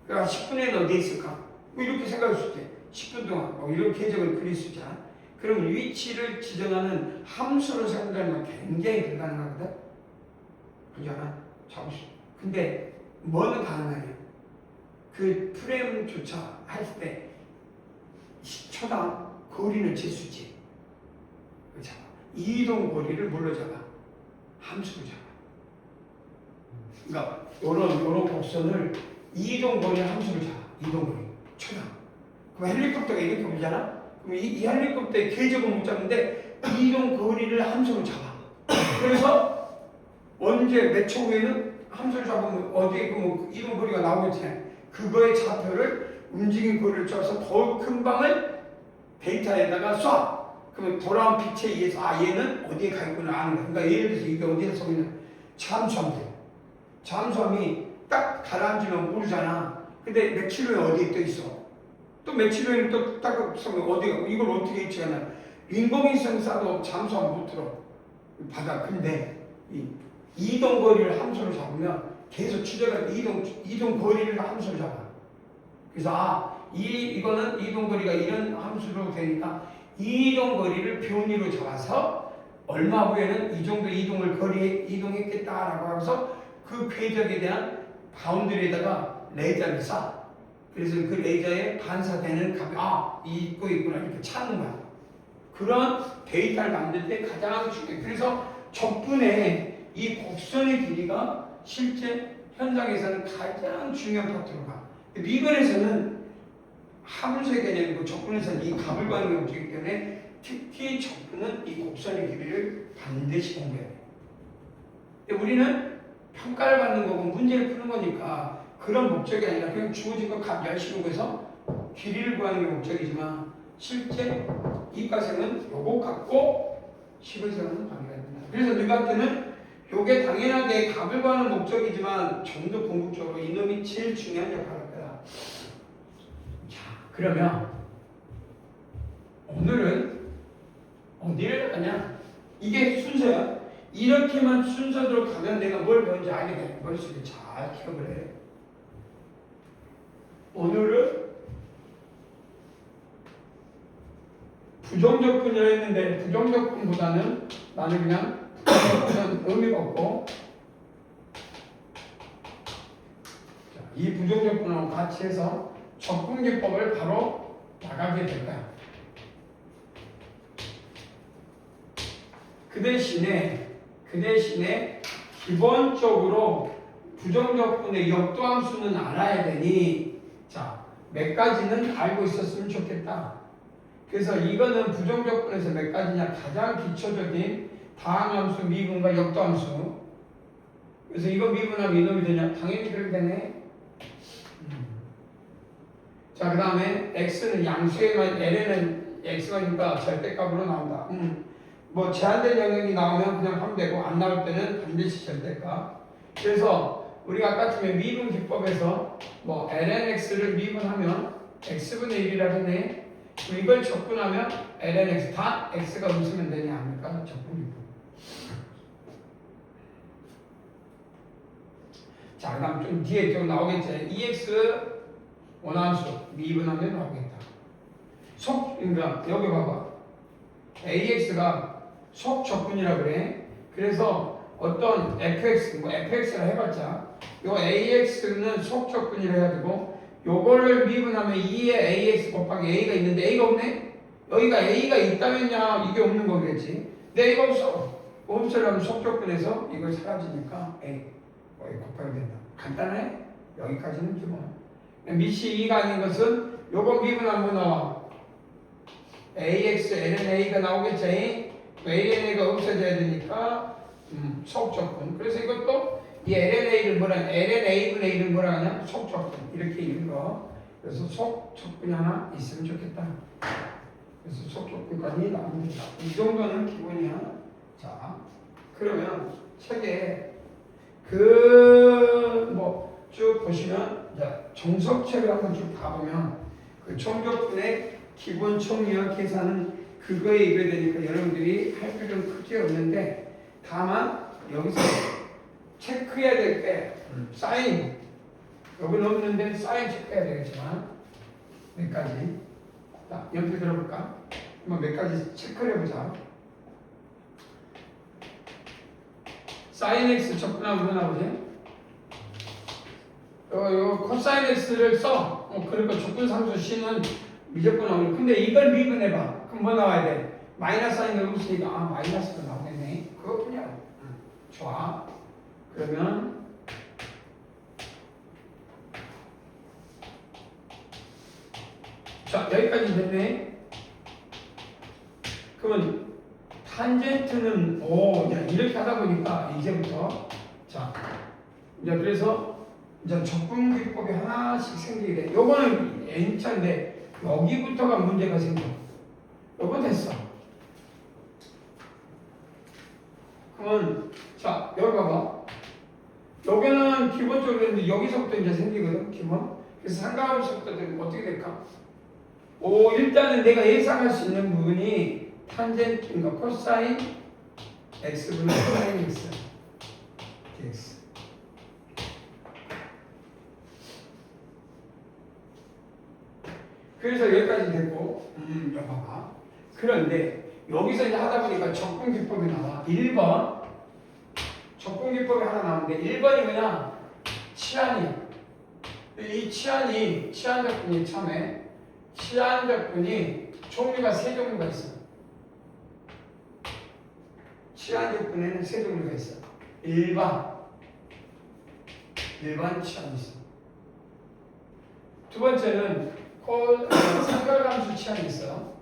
그러니까 10분에는 어디에 있을까? 뭐 이렇게 생각할 수 있지. 10분 동안 이런 궤적을 그릴 수 있잖아. 그럼 위치를 지정하는 함수를 사용하면 굉장히 불가능하거든. 그잖아. 잡을 수. 근데 뭐는 가능하냐? 그 프레임조차 할 때 10초당 거리는 잴 수 있지. 그렇잖아. 이동 거리를 뭘로 잡아? 함수로 잡아. 그러니까 요런 곡선을 이동 거리 함수로 잡아. 이동 거리. 초당. 그럼 헬리콥터가 이렇게 오잖아? 그럼 이 헬리콥터의 궤적은 못 잡는데 이동 거리를 함수로 잡아. 그래서 언제 몇 초 후에는 함수를 잡으면 어디에 그 이동 거리가 나오겠지. 그거의 좌표를 움직임 거리를 짜서 더 큰 방을 데이터에다가 쏴. 그러면 돌아온 빛에 의해서 얘는 어디에 가 있구나 아는 거야. 그러니까 예를 들어서 이게 어디에 서 있는 잠수함 돼. 잠수함이 딱 가라앉으면 모르잖아. 근데 며칠 후에 어디에 떠 있어. 또 며칠 후에는 또 딱 서면 어디가 이걸 어떻게 예측하냐. 인공위성 쏴도 잠수함 못 들어. 바다. 근데 이 이동 거리를 함수로 잡으면 계속 추적할 때 이동 거리를 함수로 잡아. 그래서 이거는 이동 거리가 이런 함수로 되니까 이동 거리를 변이로 잡아서 얼마 후에는 이 정도 이동했겠다라고 하면서 그 궤적에 대한 바운드리에다가 레이저를 쏴. 그래서 그 레이저에 반사되는 값이 있고 있구나 이렇게 찾는 거야. 그런 데이터를 만들 때 가장 중요해. 그래서 적분의 이 곡선의 길이가 실제 현장에서는 가장 중요한 파트로 가. 미분에서는 함수의 개념이고 적분에서는 이 값을 구하는 게 목적이기 때문에 특히 적분은 이 곡선의 길이를 반드시 공부해야 돼. 근데 우리는 평가를 받는 거고 문제를 푸는 거니까 그런 목적이 아니라 그냥 주어진 거 값 열심히 구해서 길이를 구하는 게 목적이지만 실제 이과생은 요거 갖고 식의생은 관계가 된다. 그래서 누구한테는 요게 당연하게 값을 구하는 목적이지만 좀 더 궁극적으로 이놈이 제일 중요한 역할을 할 거야. 자, 그러면 오늘은 어디를 가냐? 이게 순서야. 이렇게만 순서대로 가면 내가 뭘 배운지 알게 돼. 머릿속에 잘 기억을 해. 오늘은 부정적분이라 했는데 부정적분보다는 나는 그냥 부정적분은 의미가 없고 이 부정적분하고 같이 해서 적분기법을 바로 나가게 될 거야. 그 대신에 기본적으로 부정적분의 역도함수는 알아야 되니 자, 몇 가지는 알고 있었으면 좋겠다. 그래서 이거는 부정적분에서 몇 가지냐? 가장 기초적인 다항함수, 미분과 역도함수. 그래서 이거 미분하면 이놈이 되냐? 당연히 그렇게 되네. 자, 그 다음에 x는 양수에만 ln은 x가니까 절대값으로 나온다. 뭐 제한된 영역이 나오면 그냥 하면 되고 안 나올 때는 반드시 절대값. 그래서 우리가 아까 처음에 미분 기법에서 뭐 lnx를 미분하면 x분의 1이라 했네. 이걸 적분하면 lnx 다 x가 웃으면 되냐 합니까? 적분기법. 자, 그 다음 좀 뒤에 좀 나오겠지. 2x 원함수 미분하면 나오겠다. 그러니까 여기 봐봐. AX가 속적분이라 그래. 그래서 어떤 fx, 뭐 fx라 해봤자 요 AX는 속적분이라 해야 되고 요거를 미분하면 2에 AX 곱하기 A가 있는데 A가 없네? 여기가 A가 있다면야 이게 없는 거겠지. 근데 A가 없어. 없으려면 속적분에서 이걸 사라지니까 A 여기 곱하기 된다. 간단해? 여기까지는 기본. 밑이 2가 아닌 것은 요거 미분하면 나와. AX, LNA가 나오겠지? LNA가 없어져야 되니까 속적분. 그래서 이것도 이 LNA를 LNA분의 1을 뭐라 하냐? 속적분. 이렇게 읽어. 그래서 속적분이 하나 있으면 좋겠다. 그래서 속적분까지 나옵니다. 이 정도는 기본이야. 자, 그러면 책에 쭉 보시면 정석책을 한번 쭉 가보면 그 총적분의 기본 총리와 계산은 그거에 이르게 되니까 여러분들이 할 필요는 크게 없는데 다만 여기서 체크해야 될 게 사인 여기는 없는데 사인 체크해야 되겠지만 몇 가지 자, 연필 들어볼까? 한번 몇 가지 체크를 해보자. 사인 x 적분하면 뭐 나오지? 요 코사인 x를 써. 그러니까 적분상수 c는 미적분 나오니. 근데 이걸 미분해봐. 그럼 뭐 나와야 돼? 마이너스 사인을 없으니까 마이너스가 나오겠네. 그것뿐이야. 좋아. 그러면 자, 여기까지 됐네. 그러면 탄젠트는 이렇게 하다 보니까 이제부터 자, 이제 그래서 이제 적분기법이 하나씩 생기게 돼. 요거는 N차인데 여기부터가 문제가 생겨. 요거 됐어. 그러면 자, 여기 봐봐. 여기는 기본적으로 있는데 여기서부터 이제 생기거든, 기본. 그래서 상가함수부터 어떻게 될까? 일단은 내가 예상할 수 있는 부분이 탄젠트인가 코사인 x분의 코사인 x dx. 그래서 여기까지 됐고, 여기 봐봐. 그런데 여기서 이제 하다 보니까 적분기법이 나와. 1번 적분기법이 하나 나오는데 1번이 뭐냐? 치안이야. 이 치안적분이 처음에 치안적분이 종류가 세 종류가 있어. 치안적분에는 세 종류가 있어. 일반, 일반 치안이 있어. 두 번째는 삼각함수 치안이 있어.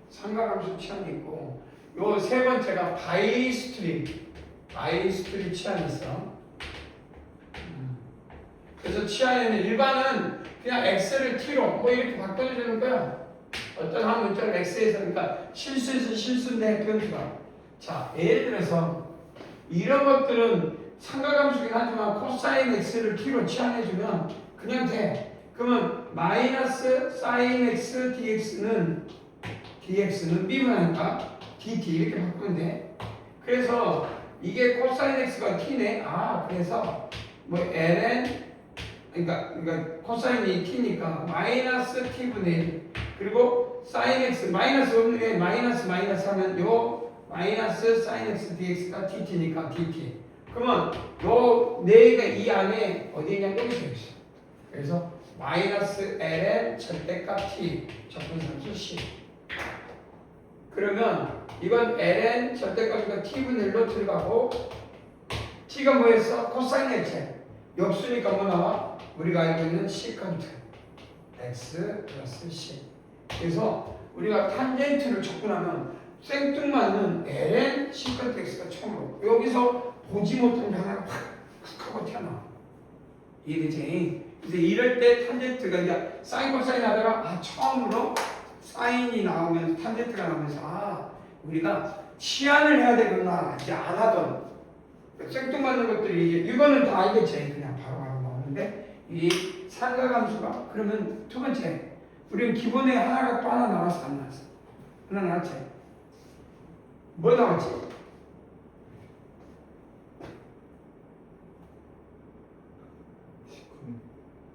삼각함수 치안이 있고, 요 세 번째가 바이스트립 치안이 있어. 그래서 치안에는 일반은 그냥 x를 t로 뭐 이렇게 바꿔주는 거야. 어떤 한 문자를 x에서 그러니까 실수에서 실수인데 변수가. 자, 예를 들어서 이런 것들은 삼각함수긴 하지만 코사인 x를 t로 치환해주면 그냥 돼. 그러면 마이너스 사인 x dx는 b분하니까 dt 이렇게 바꾸면 돼. 그래서 이게 코사인 x가 t네. 아, 그래서 뭐 ln 그러니까 코사인이 t니까 마이너스 t분의 1 그리고 사인 x 마이너스 없는 마이너스 하면 요 마이너스 사인 x dx가 dt니까 dt. 그러면 요 네가 이 안에 어디 있냐 여기서 있어. 그래서 마이너스 ln 절대값 t 적분상수 c. 그러면 이건 ln 절대값이니까 t분의 1로 들어가고 t가 뭐였어? 코사인 x. 역수니까 뭐 나와? 우리가 알고 있는 시컨트 x 플러스 c. 그래서 우리가 탄젠트를 접근하면 생뚱맞는 ln 시컨트 x가 처음으로 여기서 보지 못한 게 하나가 팍 하고 튀어나와. 이해되지? 이제 이럴 때 탄젠트가 이제 사인 코사인 하다가 처음으로 사인이 나오면 탄젠트가 나오면서 우리가 치환을 해야 되구나 이제 안 하던 생뚱맞는 것들이 이거는 다 알겠지. 그냥 바로 나오는데 이 삼각함수가 그러면 두 번째 우리는 기본에 하나가 또 하나 나왔어 안 나왔어? 하나 나왔지? 뭐 나왔지?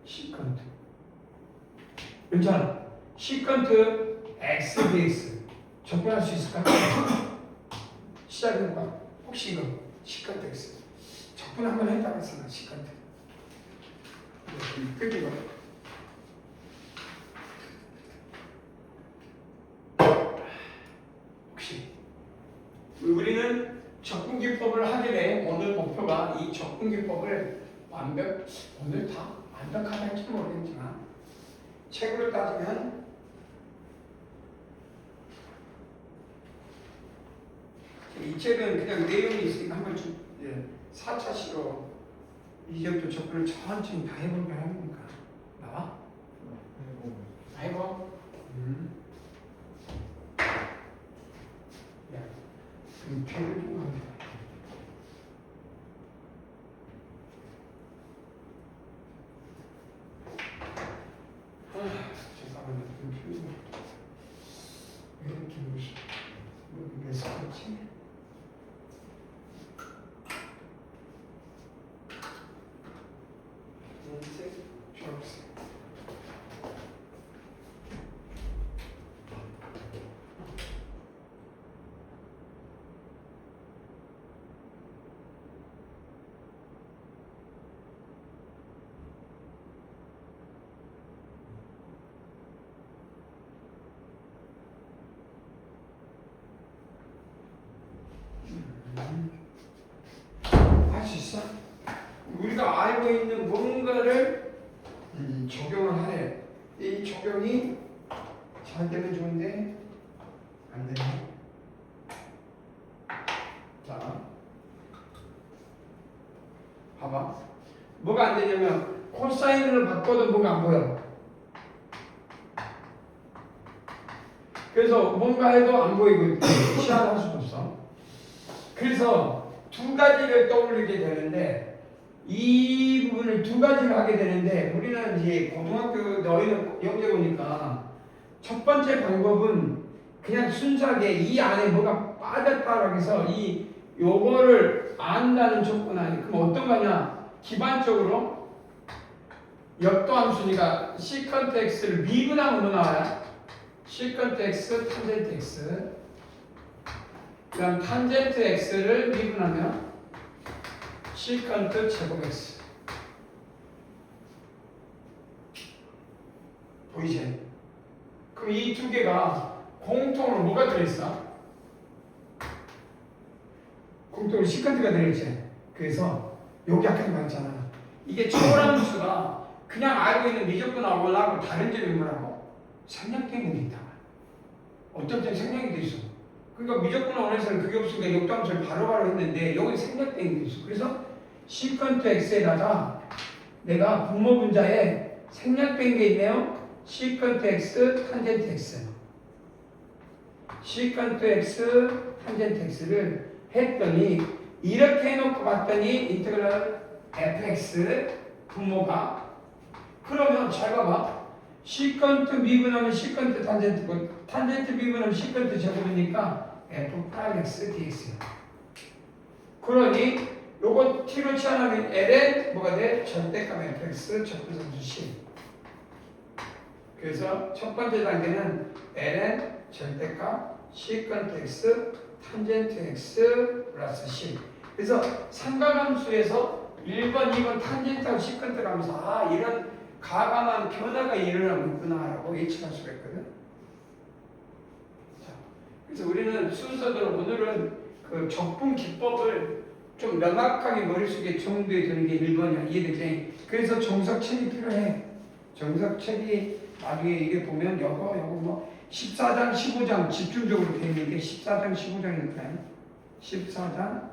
시컨트. 괜찮아. 시컨트 x dx 접근할 수 있을까? 시작해봐. 혹시 이거 시컨트 x 접근 한번 했다고 했잖아. 시컨트. 끄기로. 혹시 우리는 접근기법을 하게 돼. 오늘 목표가 이 접근기법을 오늘 다 완벽하다 할지 모르겠지만 책으로 따지면 이 책은 그냥 내용이 있으니까 한번 좀 4차시로 이제부터 접근을 천천히 다 해보는 거 하는 거니까 나와? 해보. 야, 그럼 책을 좀 하자. 잠깐만요. 좀 피우고. 왜 이렇게 몇 살이지? 초록색. 할 수 있어? 우리가 알고 있는 뭔가를 적용을 하래. 이 적용이 잘 되면 좋은데 안 되네. 자, 봐봐. 뭐가 안 되냐면 코사인을 바꿔도 뭐가 안 보여. 그래서 뭔가 해도 안 보이고 시야를 할 수도 없어. 그래서 두 가지를 떠올리게 되는데 이 부분을 두 가지를 하게 되는데 우리는 이제 고등학교 너희는 영재 보니까 첫 번째 방법은 그냥 순수하게 이 안에 뭐가 빠졌다라고 해서 이 요거를 안다는 조건 아니. 그럼 어떤 거냐? 기반적으로 역도함수니까 시컨트 x를 미분하면 뭐 나와요? 시컨트 x 탄젠트 x. 그다음 탄젠트 x를 미분하면 시컨트 제곱 x. 보이지? 그럼 이 두 개가 공통으로 뭐가 들어있어? 공통으로 시컨트가 들어있지. 그래서 여기 아까 말했잖아. 이게 초람수가 그냥 알고 있는 미적분하 원하고 다른 점이 뭐라고? 생략된 게 있다. 어떤 때 생략이 돼 있어. 그러니까 미적분하 원에서는 그게 없으니까 역함수를 바로바로 했는데 여기 생략된 게 있어. 그래서 시컨트 x에다가 내가 분모 분자에 생략된 게 있네요. 시컨트 x, 탄젠트 x. 시컨트 x, 탄젠트 x를 했더니 이렇게 해놓고 봤더니 인테그랄 fx 분모가 그러면 잘 봐봐. 시컨트 미분하면 시컨트 탄젠트고 탄젠트 미분하면 시컨트 제곱이니까 f 프라임 x dx야. 그러니 요거 t로 치환하면 ln 뭐가 돼? 절대값 fx 적분상수 c. 그래서 첫 번째 단계는 ln 절대값 시컨트 x 탄젠트 x 플러스 c. 그래서 삼각함수에서 1번, 2번 탄젠트하고 시컨트를 하면서 이런 가감한 변화가 일어나고 있구나라고 예측할 수가 있거든. 자, 그래서 우리는 순서대로 오늘은 그 적분 기법을 좀 명확하게 머릿속에 정도에 드는 게 1번이야. 이해되지? 그래서 정석책이 필요해. 정석책이 나중에 이게 보면 요거 뭐 14장, 15장 집중적으로 되어 있는 게 14장, 15장이니까요. 14장,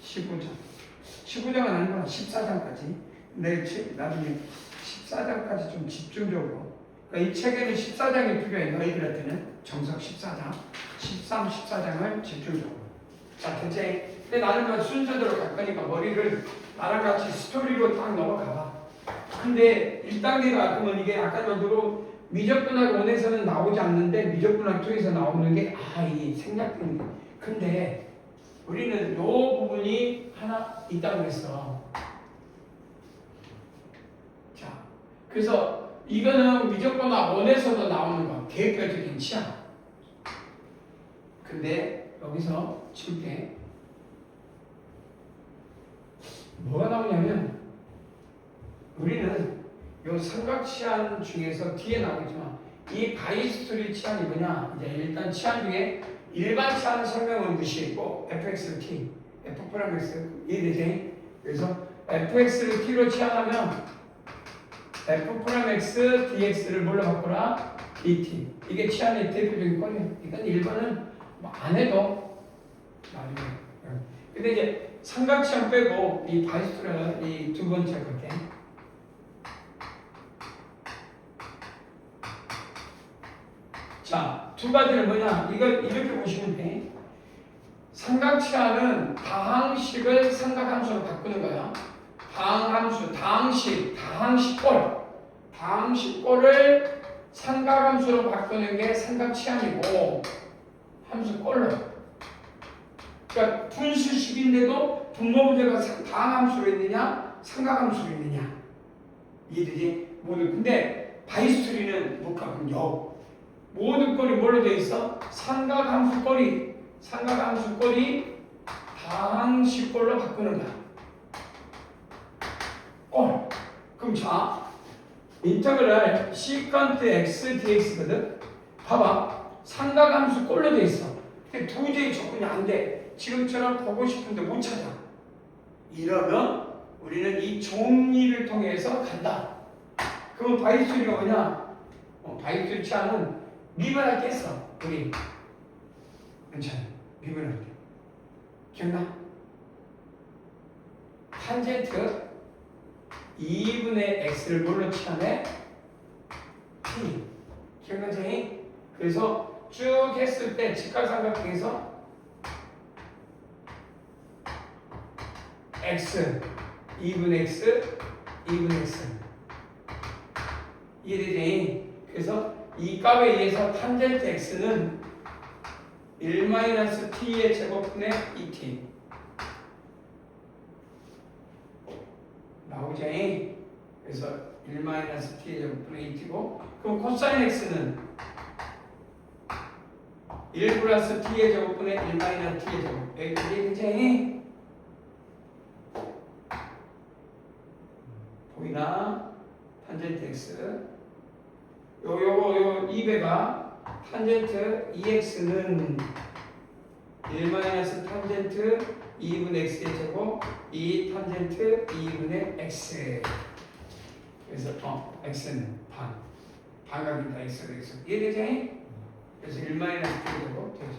15장. 15장은 아니구나. 14장까지. 나중에 14장까지 좀 집중적으로. 그러니까 이 책에는 14장이 필요해. 너희들한테는 정석 14장, 13, 14장을 집중적으로. 자, 대체. 근데 나는 그 순서대로 갈 거니까 머리를 나랑 같이 스토리로 딱 넘어가봐. 근데 1단계가 그러면 이게 아까 말대로 미적분학 1에서는 나오지 않는데 미적분학 2에서 나오는 게 이 생략된 거. 근데 우리는 요 부분이 하나 있다고 했어. 자, 그래서 이거는 미적분학 1에서도 나오는 거. 계획별적인 치환. 근데 여기서 칠게 뭐가 나오냐면 우리는 요 삼각 치환 중에서 뒤에 나오겠지만 이 바이스토리 치환이 뭐냐? 이제 일단 치환 중에 일반 치환 설명은 무시했고 fx를 t, f 프라임 x 이해되지? 그래서 fx를 t로 치환하면 f 프라임 x dx를 뭘로 바꾸라? dt. 이게 치환의 대표적인 꼴이에요. 이건 1번은 뭐 안 해도 나중에. 근데 이제 삼각 치환 빼고 이 바이스토리는 이 두 번째 거게. 자, 두 가지는 뭐냐? 이걸 이렇게 보시면 돼. 삼각치환은 다항식을 삼각함수로 바꾸는 거야. 다항함수, 다항식꼴. 다항식꼴을 삼각함수로 바꾸는 게 삼각치환이고, 함수꼴로. 그러니까 분수식인데도 분모문제가 다항함수로 있느냐, 삼각함수로 있느냐. 이해되지? 모두. 근데 바이스토리는 못 가군요. 모든 꼴이 뭘로 되어 있어? 삼각함수꼴이 다항식꼴로 바꾸는 거야. 꼴. 그럼 자, 인터그랄 시컨트 x dx거든. 봐봐, 삼각함수꼴로 되어 있어. 근데 도저히 접근이 안 돼. 지금처럼 보고 싶은데 못 찾아. 이러면 우리는 이 정리를 통해서 간다. 그럼 바이스토리가 뭐냐? 바이스토리 치환은 미분할 때 했어. 우리 괜찮아. 미분할 때 기억나? 탄젠트 2분의 x를 뭘로 치환해? t. 기억나지? 그래서 쭉 했을 때 직각삼각형에서 x 2분의 x 2분의 x 이해되지? 그래서 이 값에 의해서 탄젠트 x는 1-t의 제곱분의 2t 나오지? 그래서 1-t의 제곱분의 2t고 그럼 코사인 x는 1 플러스 t의 제곱분의 1-t의 제곱 이해되지? 보이나? 탄젠트 x 요 2배가 탄젠트 2x는 1 마이너스 탄젠트 2분의 x의 제곱 2 탄젠트 2분의 x. 그래서 x는 반각이다. x로 x. 이해되지? 그래서 1 마이너스 t 제곱 되죠.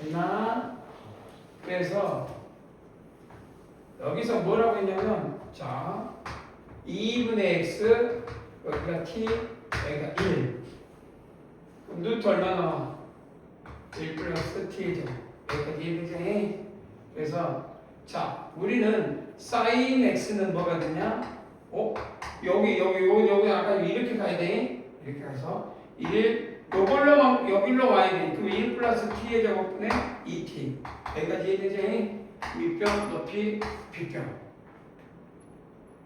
됐나? 그래서 여기서 뭐라고 했냐면 자 2분의 x 여기가 t 여기가 1. 그럼 루트 얼마 나와? 1 플러스 t 제곱. 여기까지 이해되지? 그래서 자 우리는 sin x는 뭐가 되냐? 여기 아까 이렇게 가야 돼. 이렇게 가서 1 여기로 와야 돼. 그럼 1 플러스 t의 제곱분의 2t. 여기까지 이해되지? 윗변 높이 빗변.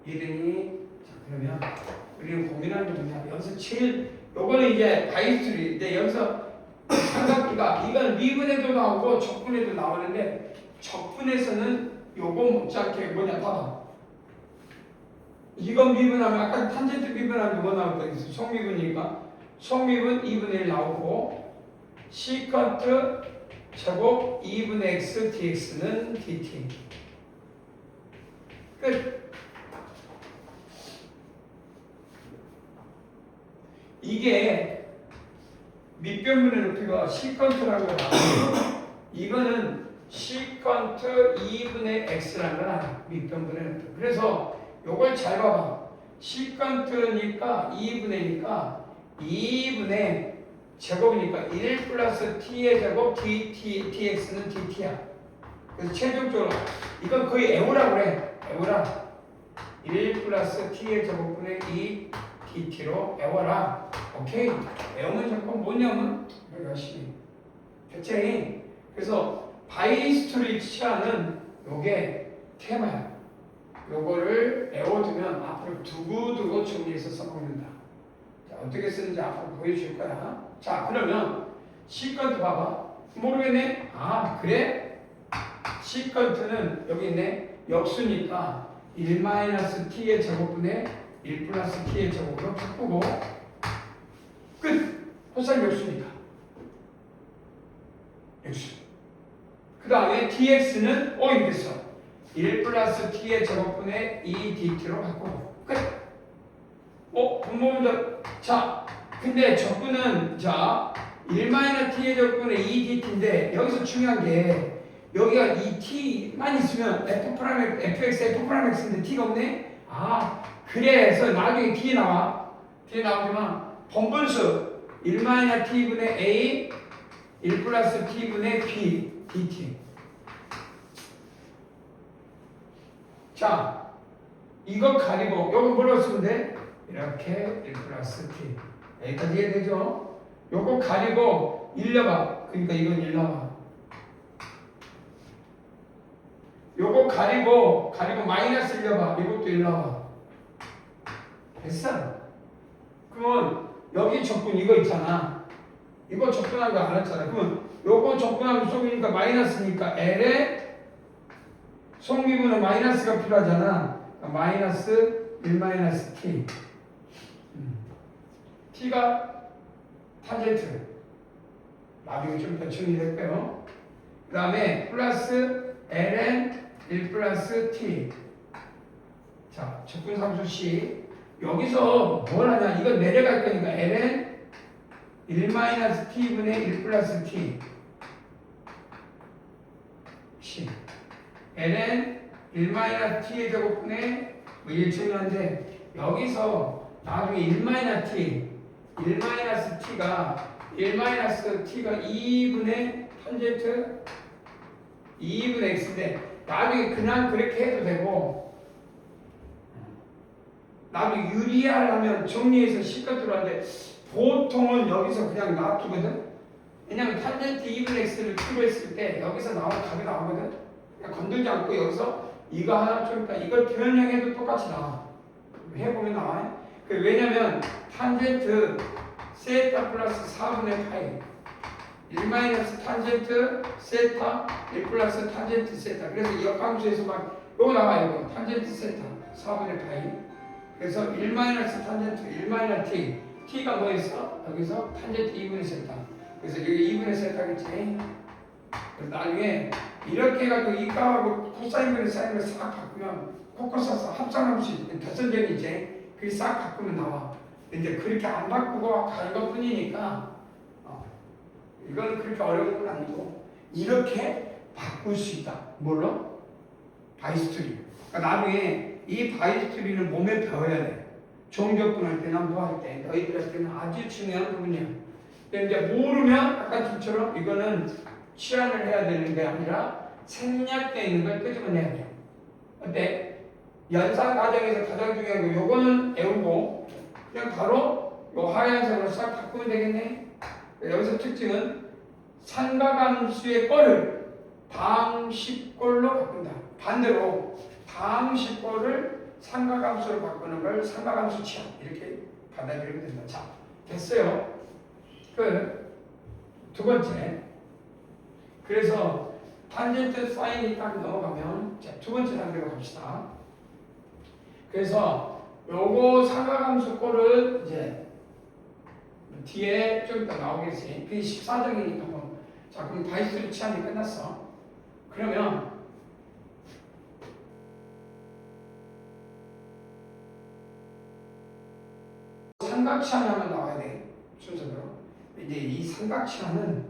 이해되니? 자 그러면 우리는 고민하는 게 뭐냐? 여기서 제일 요거는 이제 바이스트리인데 여기서 삼각기가 이건 미분에도 나오고 적분에도 나오는데 적분에서는 요거 못지않게 뭐냐 봐봐. 이건 미분하면 아까 탄젠트 미분하면 뭐 나올 거 있어? 속미분이니까 속미분 2분의 1 나오고 시컨트 제곱 2분의 x dx는 dt. 끝. 이게 밑변분의 높이가 시컨트라는 걸 알아요. 이거는 시컨트 2분의 x라는 걸 알아요. 밑변분의 높이. 그래서 요걸 잘 봐봐. 시컨트니까 2분의니까 2분의 제곱이니까 1 플러스 t의 제곱 dx는 dt야. 그래서 최종적으로 이건 거의 에우라고 그래. 에우라. 1 플러스 t의 제곱분의 2 dt로 에워라. 오케이. 에우면 자꾸 뭐냐면 열심히. 대체 그래서 바이스트리치아는 요게 테마야. 요거를 에워두면 앞으로 두고두고 정리해서 써먹는다. 자, 어떻게 쓰는지 앞으로 보여줄 거야. 자, 그러면 시컨트 봐봐. 모르겠네? 그래? 시컨트는 여기 있네. 역수니까 1-t의 제곱분의 1 플러스 t의 제곱으로 바꾸고 끝! 코사인 역수니까. 역수. 그 다음에 dx는 이렇게 써. 1 플러스 t의 제곱분의 2 dt로 바꾸고 끝. 분모분들. 자, 근데 적분은 자 1-t의 제곱분의 2 dt인데 여기서 중요한 게 여기가 이 t만 있으면 fx, fx인데 t가 없네? 그래서 나중에 뒤에 나와. 뒤에 나오지만 번분수 1-t분의 a 1 플러스 t분의 b dt. 자, 이거 가리고 요거 뭐라고 쓰면 돼? 이렇게 1 플러스 t. 여기까지 이해되죠? 요거 가리고 1 넣어봐. 그러니까 이건 1 넣어봐. 요거 가리고 마이너스 1 넣어봐. 이것도 1 넣어봐. 됐어. 그러면 여기 적분 이거 있잖아. 이거 적분한 거 알았잖아. 그러면 요거 적분하면 속이니까 마이너스니까 L에 속미분은 마이너스가 필요하잖아. 마이너스 1-t. t가 탄젠트. 나중에 좀 더 정리될게요. 그 다음에 플러스 ln 1 플러스 t. 자, 적분상수 C. 여기서 뭘 하냐? 이거 내려갈 거니까 ln 1-t분의 1 플러스 t. C. ln 1-t의 제곱분의 이게 중요한데 여기서 나중에 1-t 1-t가 2분의 탄젠트 2분의 x인데 나중에 그냥 그렇게 해도 되고 나중에 유리하려면 정리해서 시커트로 하는데 보통은 여기서 그냥 놔두거든. 왜냐면 탄젠트 2분의 x를 추구했을 때 여기서 나오는 값이 나오거든. 그냥 건들지 않고 여기서 이거 하나 좀 있다. 이걸 변형해도 똑같이 나와. 해보면 나와요. 왜냐면 탄젠트 세타 플러스 4분의 파이 1 탄젠트 세타 1 플러스 탄젠트 세타. 그래서 이 역함수에서 막 요거 나와요. 이거 탄젠트 세타 4분의 파이. 그래서 1 탄젠트 1-t t가 뭐 있어? 여기서 탄젠트 2분의 세타. 그래서 여기 2분의 세타겠지. 그래서 나중에 이렇게 해가지고 이 값하고 코사인분의 사인을 싹 바꾸면 코코사스 합산함수 대선적인 이제 그게 싹 바꾸면 나와. 근데 그렇게 안 바꾸고 갈 것뿐이니까 이건 그렇게 어려운 건 아니고 이렇게 바꿀 수 있다. 뭘로? 바이스트리. 그러니까 나중에 이 바이스트리를 몸에 배워야 돼. 종교분 할 때나 뭐 할 때, 너희들 할 때는 아주 중요한 부분이야. 근데 이제 모르면 아까 좀처럼 이거는 치환을 해야 되는 게 아니라 생략되어 있는 걸 끄집어내야 돼. 어때? 연산 과정에서 가장 중요한 거 요거는 외우고 그냥 바로 요 하얀색으로 싹 바꾸면 되겠네. 여기서 특징은 삼각함수의 꼴을 방식꼴로 바꾼다. 반대로 방식꼴을 삼각함수로 바꾸는 걸 삼각함수 치환 이렇게 받아들이면 된다. 자, 됐어요. 두 번째. 그래서 탄젠트 사인이 딱 넘어가면 자, 두 번째 단계로 갑시다. 그래서 요거 삼각함수 꼴은 이제 뒤에 좀 이따 나오겠지. 그게 14정이니까 뭐. 자, 그럼 바이스트리 치환이 끝났어. 그러면 삼각 치환이 한번 나와야 돼. 순서대로. 이제 이 삼각 치환은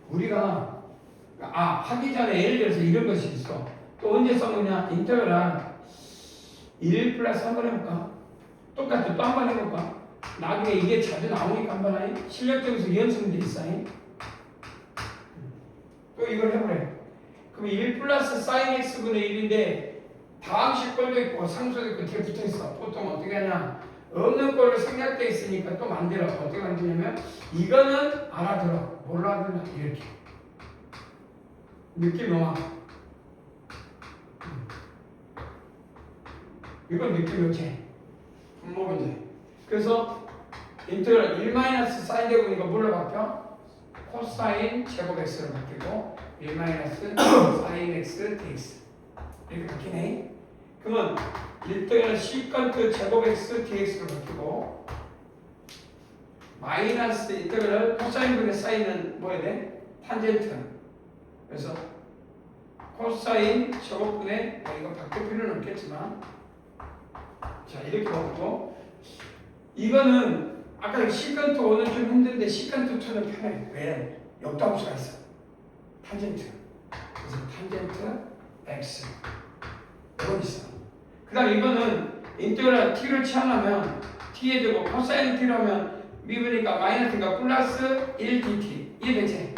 우리가 하기 전에 예를 들어서 이런 것이 있어. 또 언제 써먹냐? 인터그랄 1 플러스 한번 해볼까? 똑같이 또 한 번 해볼까? 나중에 이게 자주 나오니까 한번 하니? 실력적으로 연습도 있어. 또 이걸 해보래. 그럼 1 플러스 사인 x분의 1인데 다항식 꼴도 있고 상수도 있고 뒤에 붙어있어. 보통 어떻게 하냐? 없는 꼴로 생략되어 있으니까 또 만들어. 어떻게 만드냐면 이거는 알아들어. 뭘로 알아들어? 이렇게. 느낌 와. 이건 느낌 오지. 분모 문제. 그래서 인테그랄 1 마이너스 사인 제곱이니까 뭘로 바뀌어? 코사인 제곱 x로 바뀌고 1 마이너스 사인 x dx 이렇게 바뀌네. 그러면 인테그랄 시컨트 제곱 x dx로 바뀌고 마이너스 인테그랄 코사인분의 사인은 뭐 해야 돼? 탄젠트. 그래서 코사인 제곱분의 이거 바꿀 필요는 없겠지만 자 이렇게 바꾸고 이거는 아까 시컨트 5는 좀 힘든데 시컨트 2는 편해. 왜? 역도함수가 있어. 탄젠트. 그래서 탄젠트 x 이건 있어. 그 다음 이거는 인테그랄 t를 치환하면 t의 제곱 코사인 t를 하면 미분이니까 마이너스니까 플러스 1 dt 이해되지?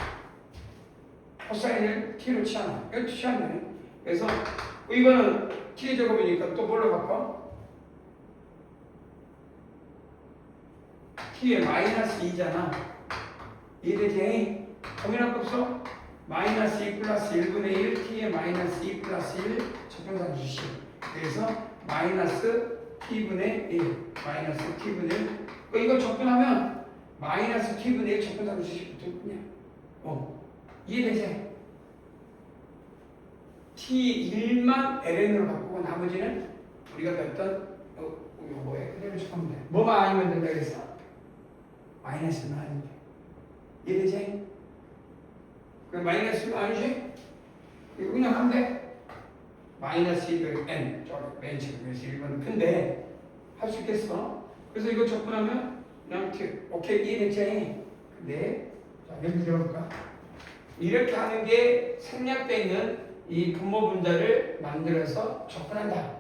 코사인을 t로 치환하. 이것도 치환되네. 그래서 이거는 t의 제곱이니까 또 뭘로 바꿔? t의 마이너스 2잖아. 이해되지? 동일한 값으로 마이너스 2 플러스 1분의 1 t의 마이너스 2 플러스 1 적분상수 식. 그래서 마이너스 t분의 1 마이너스 t분의 1 이거 적분하면 마이너스 t분의 1 적분상수 식 붙었냐? 이해되지? t1만 ln으로 바꾸고 나머지는 우리가 배웠던 이거 뭐예요? 그대로 적하면 돼. 뭐만 아니면 된다 그랬어? 마이너스만 아니면 돼. 이해되지? 그 마이너스만 아니지? 이거 그냥 하면 돼. 마이너스 2그 n 저기 맨 처음에 그래서 1번은 큰데 할 수 있겠어? 그래서 이거 접근하면 그냥 오케이 이해됐지? 근데 자 예를 들어볼까? 이렇게 하는 게 생략되어 있는 이 분모 분자를 만들어서 접근한다.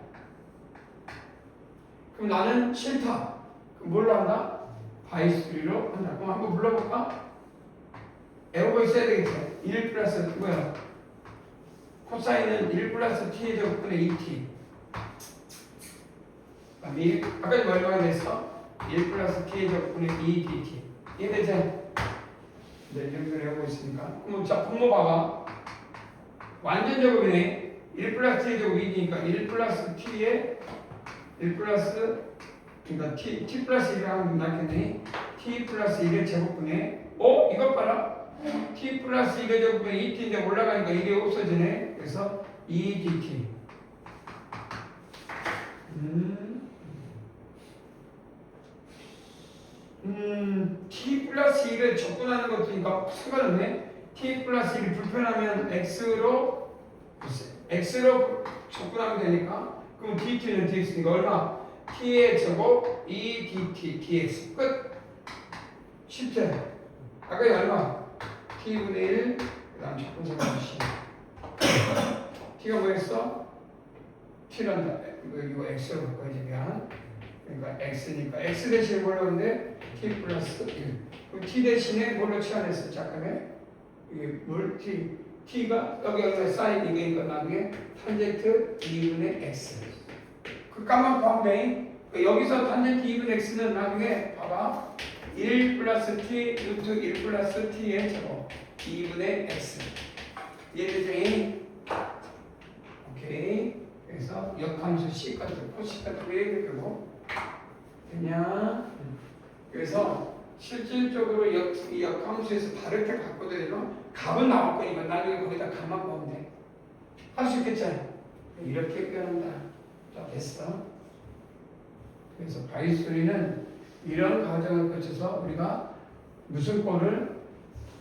그럼 나는 싫다. 그럼 뭘로 한다? 바이스트리로 한다. 그럼 한번 불러볼까? 외우고 있어야 되겠지. 1 플러스 뭐야? 코사인은 1 플러스 t의 제곱분의 2t. 아까 뭐라고 했어? 1 플러스 t의 제곱분의 2dt. 이해되지? 네, 이 정도 외우고 있으니까. 그럼 자, 분모 봐봐. 완전 제곱이네. 1 플러스 t의 제곱 2t니까 1 플러스 t의 1 플러스 그러니까 t 플러스 1을 하면 낫겠네. t 플러스 1의 제곱분의 이것 봐라. t 플러스 1의 제곱분의 2t인데 올라가니까 이게 없어지네. 그래서 2dt. t 플러스 1을 접근하는 것이니까 상관없네. t 플러스 1 불편하면 x로 접근하면 되니까 그럼 dt는 dx니까 얼마? t의 제곱 2dt dx 끝. 쉽죠? 아까 얼마? t분의 1 그 다음 접근사가 10 t가 뭐였어? t란다. 이거 x로 바꿔야지 미안. 그러니까 x니까 x 대신에 뭘로 하는데 t 플러스 1. 그럼 t 대신에 뭘로 치환했어? 잠깐만. 이게 뭘 t가 여기 사인 이거니까 나중에 탄젠트 2분의 x. 그 까만 포함돼. 여기서 탄젠트 2분의 x는 나중에 봐봐. 1 플러스 t 루트 1 플러스 t의 제곱 2분의 x. 이해되지? 오케이. 그래서 역함수 C 같은 코시 같은 거 얘기하고 되냐? 그래서 실질적으로 역함수에서 다르게 바꿔드리면 값은 나올 거니까 나중에 거기다 값만 보면 돼. 할 수 있겠지? 이렇게 표현한다. 자, 됐어. 그래서 바이스리는 이런 과정을 거쳐서 우리가 무슨 꼴을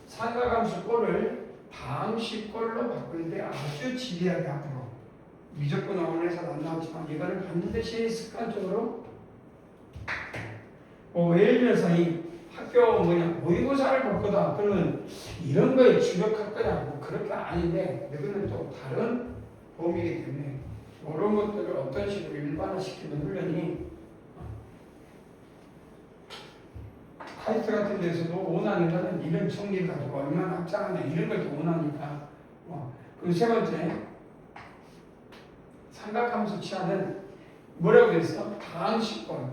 삼각함수 꼴을 방식꼴로 바꾸는데 아주 지리하게 앞으로 미적분 어원에서 안 나왔지만 이거를 반드시 습관적으로 예를 들어서 이 학교 모의고사를 볼 거다 그러면 이런 거에 주력할 거냐 뭐 그렇게 아닌데 이거는 또 다른 범위이기 때문에 이런 것들을 어떤 식으로 일반화시키는 훈련이 카이스트 같은 데서도 원하는 거는 이런 정리를 가지고 얼마나 확장하냐 이런 걸 또 원하니까 그리고 세 번째 삼각함수 치환은 뭐라고 그랬어? 방식권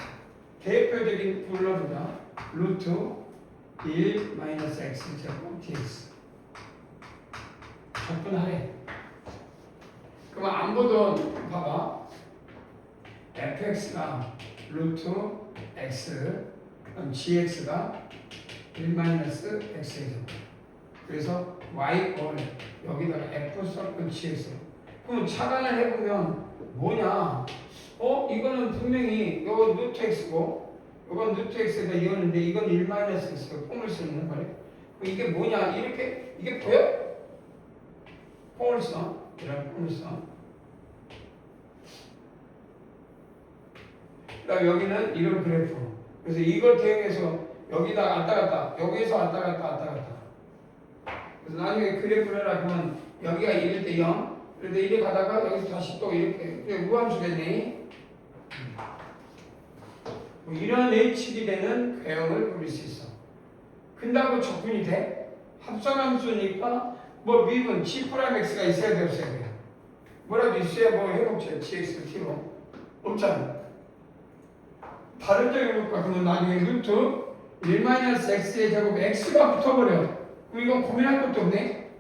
대표적인 불러보자 루트 1 마이너스 x 제곱 dx 접근하래. 그러면 안 보던 봐봐 fx가 루트 x 그럼 gx가 1 마이너스 x의 제곱 그래서 y꼴 여기다가 f 썰근 gx 그럼 차단을 해보면 뭐냐 이거는 분명히 이거 루트 x고 이건 루트 x가 이었는데 이건 1 마이너스 x가 뽕을 쓰는 거래. 그럼 이게 뭐냐 이렇게 이게 보여? 뽕을 써 이런 뽕을 써. 그다음 여기는 이런 그래프. 그래서 이걸 대응해서 여기다 왔다 갔다 여기에서 왔다 갔다 그래서 나중에 그래프를 하라 그러면 여기가 1일 때 0 그런데 이리 가다가 여기서 다시 또 이렇게 무함수겠네. 이런 h이 되는 궤형을 그릴 수 있어. 근다고 접근이 돼? 합성함수니까 뭐 미분 G'X가 있어야 돼 없어야 돼? 뭐라도 있어야 뭐 해놓죠. GX, T로 없잖아. 다른 점이 볼까? 그러면 나중에 루트 1-x의 제곱 x가 붙어버려. 그럼 이건 고민할 것도 없네.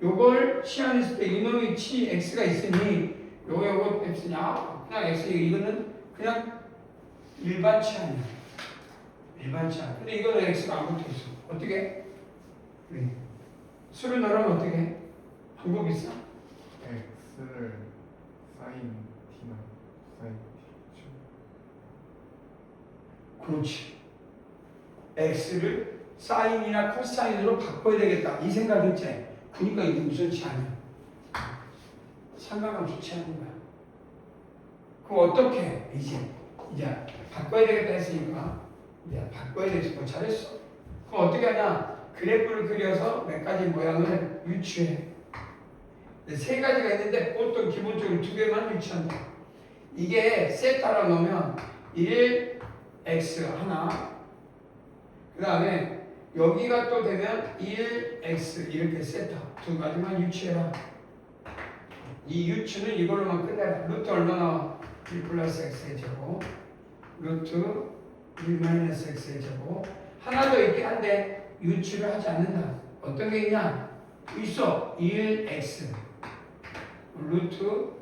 요걸 치환했을 때 이놈이 x가 있으니 요거 x냐? 그냥 x 이거는 그냥 일반 치환이야. 일반 치환. 근데 이거는 x가 안 붙어 있어. 어떻게? 그래. 수를 넣으면 어떻게 해? 방법 있어? x를 사인 t나 사인 t 그렇지. x를 사인이나 코사인으로 바꿔야 되겠다. 이 생각했지? 그러니까 이게 무슨 치환이야? 삼각함수 치환인 거야. 그럼 어떻게? 이제 바꿔야 되겠다 했으니까 이제 바꿔야 되겠어. 잘했어. 그럼 어떻게 하냐? 그래프를 그려서 몇 가지 모양을 유추해. 세 가지가 있는데 보통 기본적으로 두 개만 유추한다. 이게 세타로 넣으면 1x 하나 그 다음에 여기가 또 되면 1x 이렇게 세타 두 가지만 유추해라. 이 유추는 이걸로만 끝내라. 루트 얼마나 1 플러스 x의 제곱 루트 1 마이너스 x의 제곱 하나 더 있긴 한데 유추를 하지 않는다. 어떤 게 있냐? 있어. 1x 루트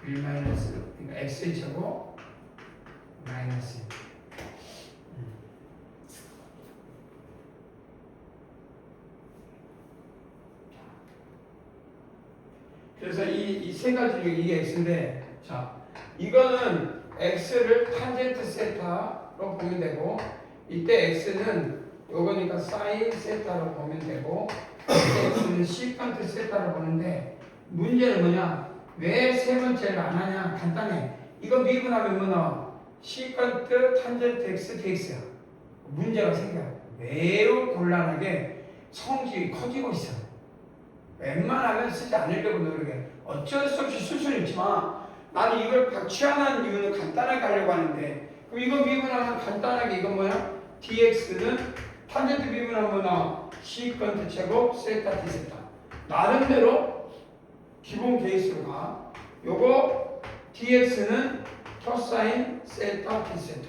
1 마이너스 그러니까 x의 제곱 마이너스 그래서 이 세 가지 중에 이게 x인데 자 이거는 x를 탄젠트 세타로 보면 되고 이때 x는 요거니까 사인 세타로 보면 되고 x는 시컨트 세타를 보는데 문제는 뭐냐? 왜 세 번째를 안 하냐? 간단해. 이거 미분하면 뭐 나와? 시컨트 탄젠트 x dx야. 문제가 생겨. 매우 곤란하게 성질이 커지고 있어. 웬만하면 쓰지 않으려고 노력해. 어쩔 수 없이 수순이 있지만 나는 이걸 취하는 이유는 간단하게 하려고 하는데 그럼 이거 미분하면 간단하게 이건 뭐야? dx는 탄젠트 미분하면 뭐 나와? 시컨트 제곱 세타 d 세타. 나름대로 기본 케이스로 가. 요거 dx는 코사인 세타 d 세타.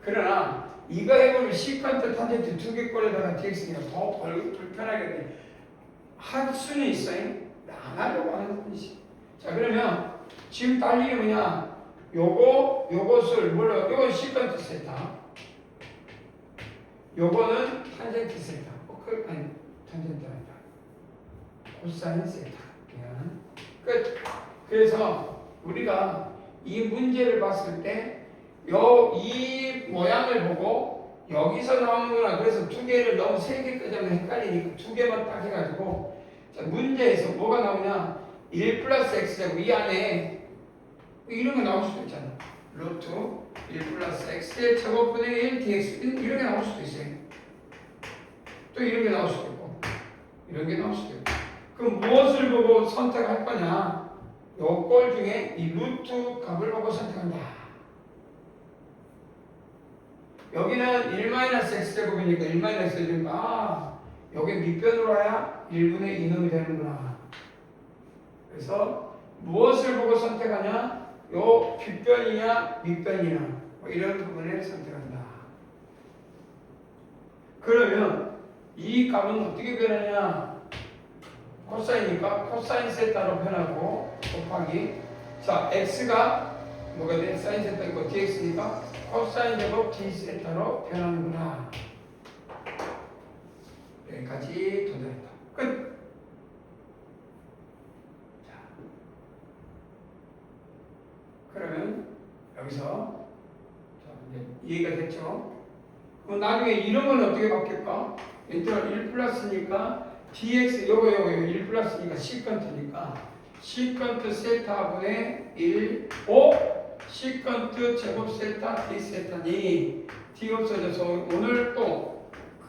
그러나 이거 해보면 시컨트 탄젠트 두 개 꼴에다가 dx니까 더 불편하게 돼. 할 수는 있어요. 안 하려고 하는 분이지. 자 그러면 지금 달리기 뭐냐? 요것을 뭘로? 요건 시컨트 세타. 요거는 탄젠트 세타. 아니 탄젠트 아니다. 코사인 세타. 끝. 그래서 우리가 이 문제를 봤을 때 이 모양을 보고 여기서 나오는구나. 그래서 두 개를 너무 세 개 끄자면 헷갈리니까 두 개만 딱 해가지고 자, 문제에서 뭐가 나오냐? 1 플러스 x제곱 이 안에 이런 게 나올 수도 있잖아. 루트 1 플러스 x의 제곱분의 1 dx 이런 게 나올 수도 있어요. 또 이런 게 나올 수도 있고 이런 게 나올 수도 있고 그럼 무엇을 보고 선택할 거냐? 요 꼴 중에 이 루트 값을 보고 선택한다. 여기는 1-x제곱이니까 1-x제곱이니까 여기 밑변으로 와야 1분의 2놈이 되는구나. 그래서 무엇을 보고 선택하냐? 요 뒷변이냐 밑변이냐 뭐 이런 부분을 선택한다. 그러면 이 값은 어떻게 변하냐? 코사인이니까 코사인 세타로 변하고 곱하기 자 x가 뭐가 돼? 사인 세타이고 dx니까 코사인 제곱 d 세타로 변하는구나. 여기까지 도달했다. 끝. 자, 그러면 여기서 자, 이제 이해가 됐죠? 그럼 나중에 이런 건 어떻게 바뀔까? 인터널 1 플러스니까 dx 요거 1 플러스니까 시컨트니까 시컨트 세타분의 1 5 시컨트 제곱 세타 d 세타니 d 없어져서 오늘 또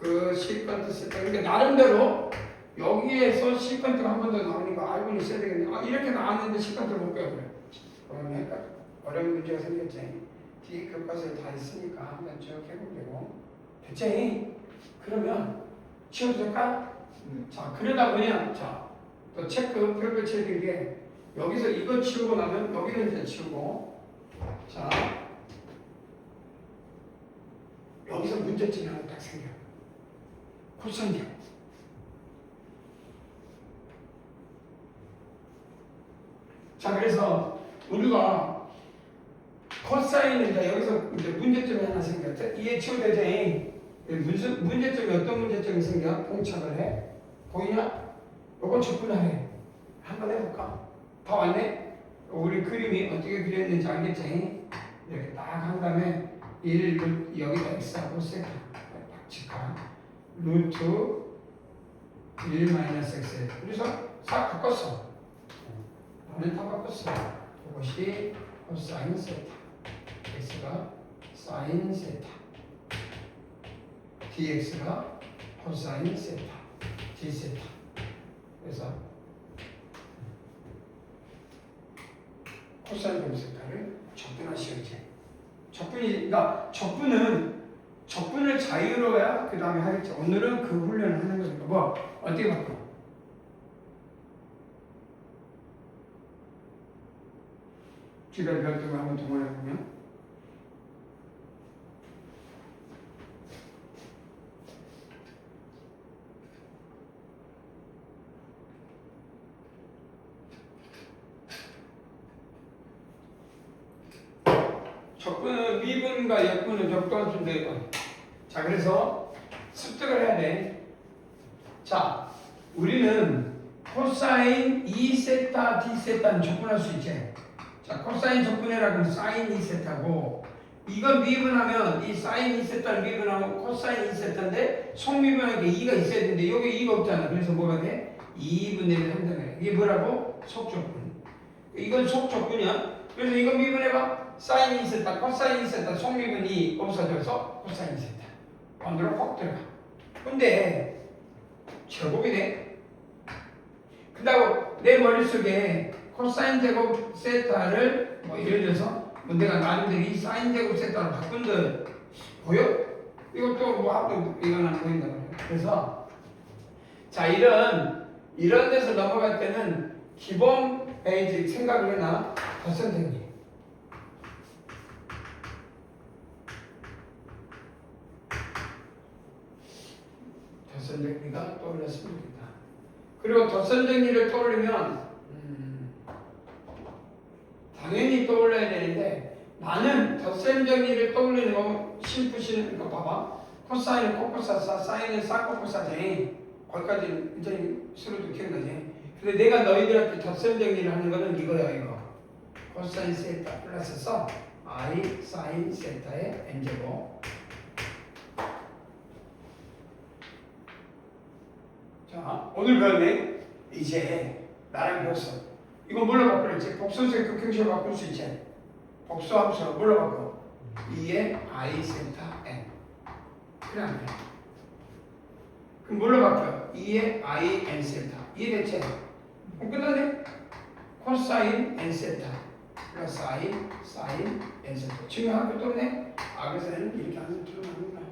그 시컨트 세타 그러니까 나름대로 여기에서 시컨트가 한 번 더 나오니까 알고 있어야 되겠네. 아 이렇게 나왔는데 시컨트를 못 빼요. 그래. 그러면 어려운 문제가 생겼지. d 교과서에 다 있으니까 한번 쭉 해보면 되고 됐지? 그러면 치워도 될까? 자 그러다 보면 자또 체크 별별 체크인데 여기서 이거 치우고 나면 여기는 이제 치우고 자 여기서 문제점이 하나 딱 생겨. 코사인. 자 그래서 우리가 코사인은 이제 여기서 이제 문제점이 하나 생겼죠. 이해 치우되지. 문제점이 어떤 문제점이 생겨? 봉착을 해. 보이냐? 요거 접근하래. 한번 해볼까? 다 왔네? 우리 그림이 어떻게 그렸는지 알겠지? 이렇게 딱 한 다음에 1 여기다 x하고 세타 딱 직각 루트 1 마이너스 x 그래서 싹 바꿨어. 나는 다 바꿨어. 이것이 코사인 세타 x가 사인 세타 dx가 코사인 세타 d 세타 그래서 코사인 제곱 세타를 접근하시오지. 그러니까 적분을 자유로워야 그 다음에 하겠죠. 오늘은 그 훈련을 하는 거니까 뭐 어떻게 바꿔? 집에 별도로 한번 동원해보면 적분은 미분과 역분은 적도한 순대고 자 그래서 습득을 해야 돼. 자 우리는 코사인 2세타 D세타는 적분할 수 있지. 자 코사인 적분해라 그러면 사인 2세타고 이건 미분하면 이 사인 2세타를 미분하면 코사인 2세타인데 속미분하니까 2가 있어야 되는데 여기 2가 없잖아. 그래서 뭐가 돼? 2분의 1 한다네. 이게 뭐라고? 속조건. 이건 속조건이야. 그래서 이거 미분해봐. 사인 2세타, 코사인 2세타, 속미분이 없어져서 코사인 2세타. 만들어 꼭 들어가. 근데 제곱이네. 그렇다고 내 머릿속에 코사인 제곱 세타를 뭐 예를 들어서 뭐 내가 나름대로 이 사인 제곱 세타로 바꾼들 보여? 이것도 뭐 아무도 이건 안 보인다 그래요. 그래서 자 이런 데서 넘어갈 때는 기본 베이직 생각을 해놔. 선생님. 덧선정리가 떠올랐으면 좋겠다. 그리고 덧선정리를 떠올리면 당연히 떠올라야 되는데 나는 덧선정리를 떠올리는 거 심푸시는 거 봐봐. 코사인은 코코사사, 사인은 사코코사지. 거기까지 굉장히 수로도 기억나지. 근데 내가 너희들한테 덧선정리를 하는 거는 이거야 이거. 코사인 세타 플러스 서 I 사인 세타의 n제곱. 자, 오늘 배웠네. 이제 나랑 배웠어. 이거 뭘로 바꾸랬지? 복소수의 극형식으로 바꿀 수 있지? 복소함수로 뭘로 바꿔? 2의 I 세타 n. 그래 안 돼? 그럼 뭘로 바꿔? 2의 I n 세타. 이해됐지? 그럼 끝났네? 코사인 n 세타 플러스 I 사인 n 세타. 증명할 것도 없네? 그래서 n은 이렇게 하면 들어가는 거야.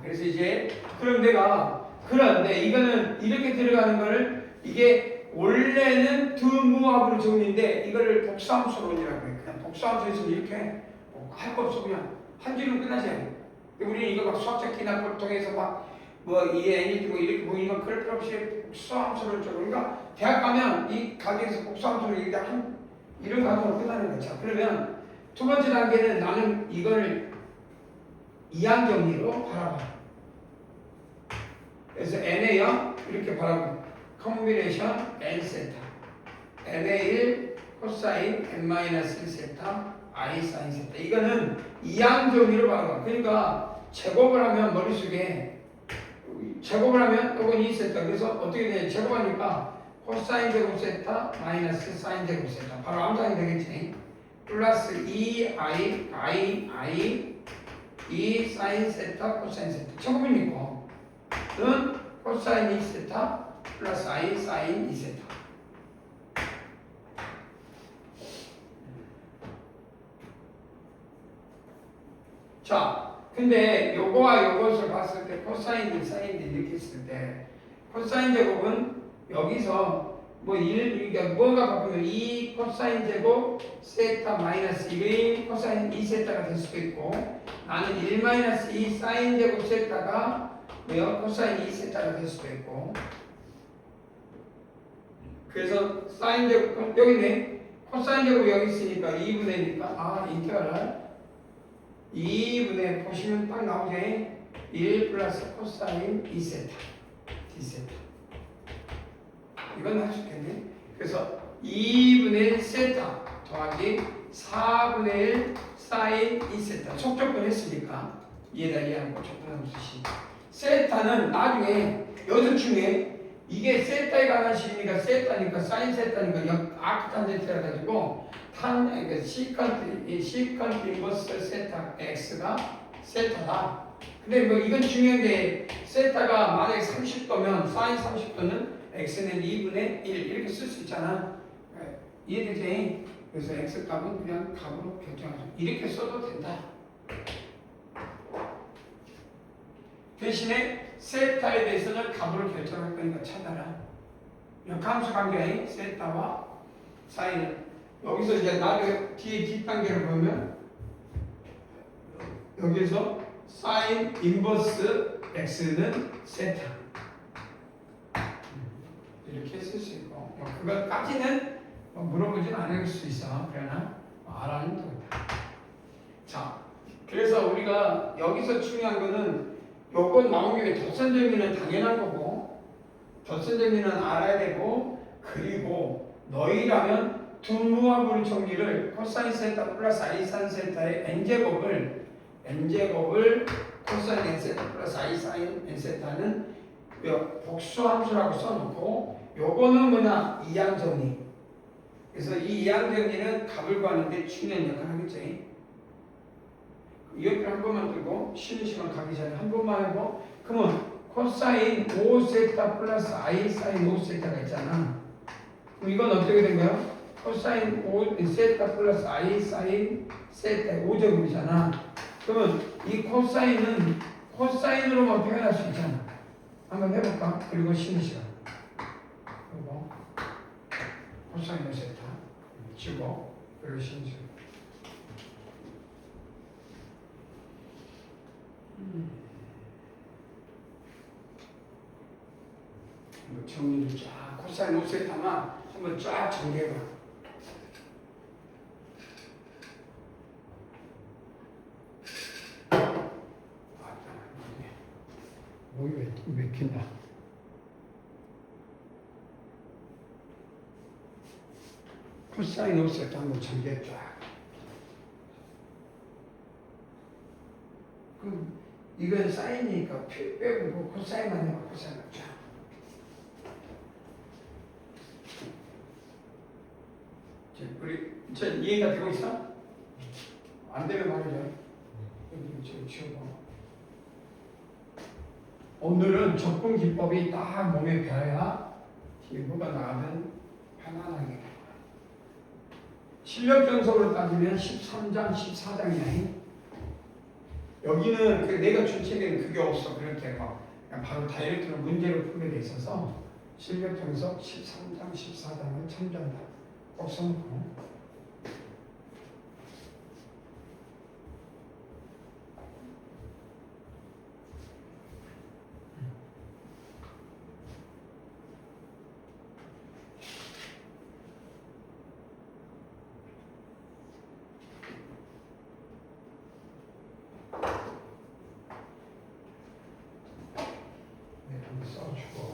그래서 이제 그런데 이거는 이렇게 들어가는 거를 이게 원래는 드무합으로 정리인데 이거를 복수함수론이라고 해요. 그냥 복수함수에서 이렇게 할 거 없어. 그냥 한 줄로 끝나지. 우리는 이거 막 수학적 기납을 통해서 막 뭐 이게 n이 뭐 이렇게 보이는 건 그럴 필요 없이 복수함수를 줘. 그러니까 대학 가면 이 가게에서 복수함수를 이런 과정으로 끝나는 거죠. 그러면 두 번째 단계는 나는 이걸 이항 정리로 바라봐. 그래서 n의 0 이렇게 바라보고 컨비네이션 n 세타 n의 1 코사인 n-1 세타 I 사인 세타. 이거는 이항 정리로 바라봐. 그러니까 제곱을 하면 머릿속에 제곱을 하면 또는 2세타. 그래서 어떻게 돼? 제곱하니까 코사인 제곱 세타 마이너스 사인 제곱 세타. 바로 암산이 되겠지. 플러스 2i 2 사인 세타 코사인 세타. 제곱이니까 는 코사인 2세타 플러스 I 사인 2세타. 자, 근데 요거와 요것을 봤을 때 코사인 대 사인 대 이렇게 했을 때 코사인 제곱은 여기서 뭐 1, 그러니까 뭐가 바꾸면 2 코사인 제곱 세타 마이너스 1이 코사인 2세타가 될 수도 있고 나는 1 마이너스 2 사인 제곱 세타가 뭐요? 코사인 2세타가 될 수도 있고 그래서 사인 제곱 여기 있네. 코사인 제곱 여기 있으니까 2분의 1이니까 인테그랄 2분의 보시면 딱 나오게 1 플러스 코사인 2세타 d세타. 이건 할 수 있겠네. 그래서 2분의 1 세타 더하기 4분의 1 사인 2세타. 속조건 했으니까 이해하고 조건하고 쓰시. 세타는 나중에 여섯 중에 이게 세타에 관한 식이니까 세타니까 사인 세타니까 아크탄젠트라 가지고 시컨트 인버스 세타 x가 세타다. 근데 뭐 이건 중요한 게 세타가 만약에 30도면 사인 30도는 x는 2분의 1 이렇게 쓸 수 있잖아. 이해되지? 그래서 x 값은 그냥 값으로 결정하죠. 이렇게 써도 된다. 대신에 세타에 대해서는 값으로 결정할 거니까 찾아라. 역함수 관계인 세타와 사인은 여기서 이제 나중에 뒤에 뒷단계를 보면 여기서 사인 인버스 x는 세타 이렇게 쓸 수 있고 그것까지는 물어보지는 않을 수 있어. 그러나 알아는 되겠다. 자, 그래서 우리가 여기서 중요한 거는 요건 나온 김에 덧선정리는 당연한 거고 덧선정리는 알아야 되고 그리고 너희라면 두 무화불 정리를 코사인 세타 플러스 i 사인 세타의 n제곱을 코사인 n 세타 플러스 i 사인 n 세타는 복수함수라고 써놓고 요거는 뭐냐 이항정리. 그래서 이 이항정리는 값을 구하는데 중요한 역할을 하겠지. 이것들 한 번만 들고 쉬는 시간 가기 전에 한 번만 해보. 그러면 코사인 5세타 플러스 i 사인 5세타가 있잖아. 그럼 이건 어떻게 된 거야? 코사인 5세타 플러스 i 사인 세타 5제곱이잖아. 그러면 이 코사인은 코사인으로만 표현할 수 있잖아. 한번 해볼까? 그리고 쉬는 시간. 그리고 코사인 5세타 치고 그리고 쉬는 시간. 정리를 쫙 코사인 5세타만 한번 쫙 정리해봐. 목이 왜 맥힌다. 코사인 5세타 한번 정리해 쫙. 그럼 이건 사인이니까 빼고 코사인만 해봐. 코사인 쫙. 우리 이해가 되고 있어? 안 되면 말이죠. 지금 치우고. 오늘은 접근 기법이 딱 몸에 배야 기부가 나가면 편안하게. 실력 분석으로 따지면 13장, 14장이야. 여기는 내가 준 책에는 그게 없어. 그렇게 막 그냥 바로 다이렉트로 문제를 풀게 돼 있어서 실력 분석 13장, 14장을 참조한다. 꼭 써놓고. 써주고.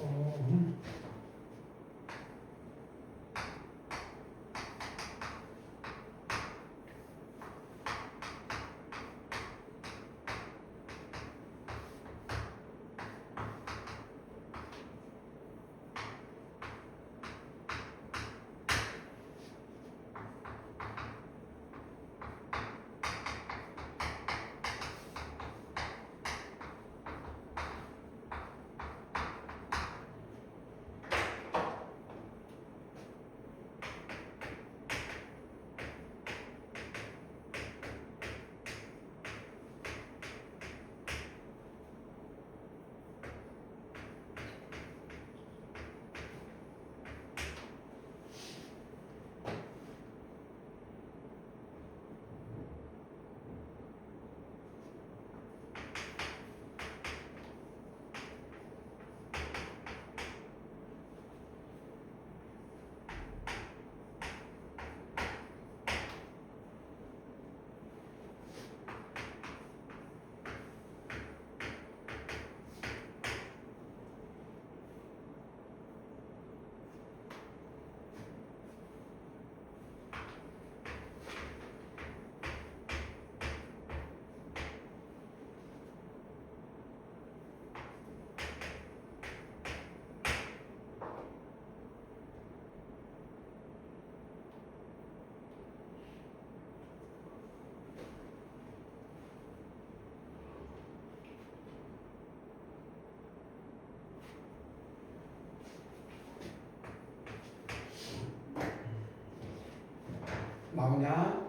나오냐?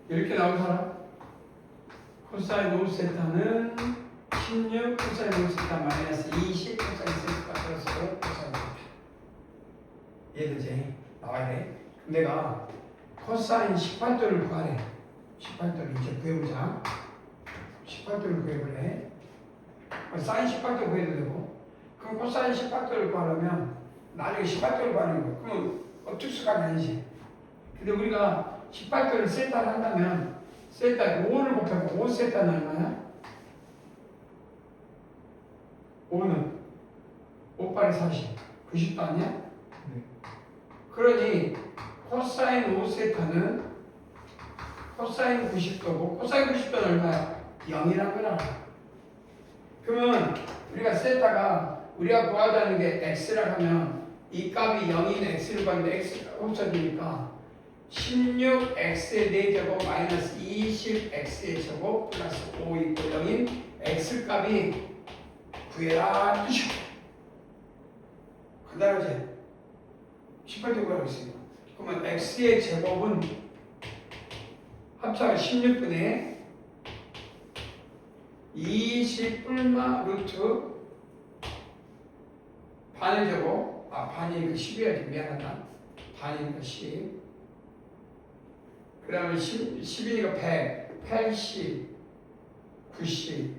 이렇게 나온 사람? 코사인 5세타는 16, 코사인 5세타 마이너스 20, 코사인 세타 플러스 5, 코사인 세타. 이해되지? 나와야 돼. 그럼 내가 코사인 18도를 구하래. 18도를 이제 구해보자. 18도를 구해보래. 사인 18도 구해도 되고. 그럼 코사인 18도를 구하려면 나중에 18도를 구하는 거야. 그럼 특수가 아니지. 근데 우리가 18도를 세타를 한다면 세타 5를 곱하면 5세타는 얼마야? 5는 5 8이 40. 90도 아니야? 네. 그러니 코사인 5세타는 코사인 90도고 코사인 90도는 얼마야? 0이란 걸 알아. 그러면 우리가 세타가 우리가 구하자는 게 x라 하면 이 값이 0인 x를 구하는데 x가 없어지니까 16x의 4제곱 마이너스 20x의 제곱 플러스 5 이고 0인 x 값이 구해라 뜻이고 간단하지? 18대 구하고 있습니다. 그러면 x의 제곱은 합차가 16분의 20 뿔마 루트 반의 제곱 반이니까 10이야지 미안하다 반이니까 10 그 다음에 10이니까 100 80 90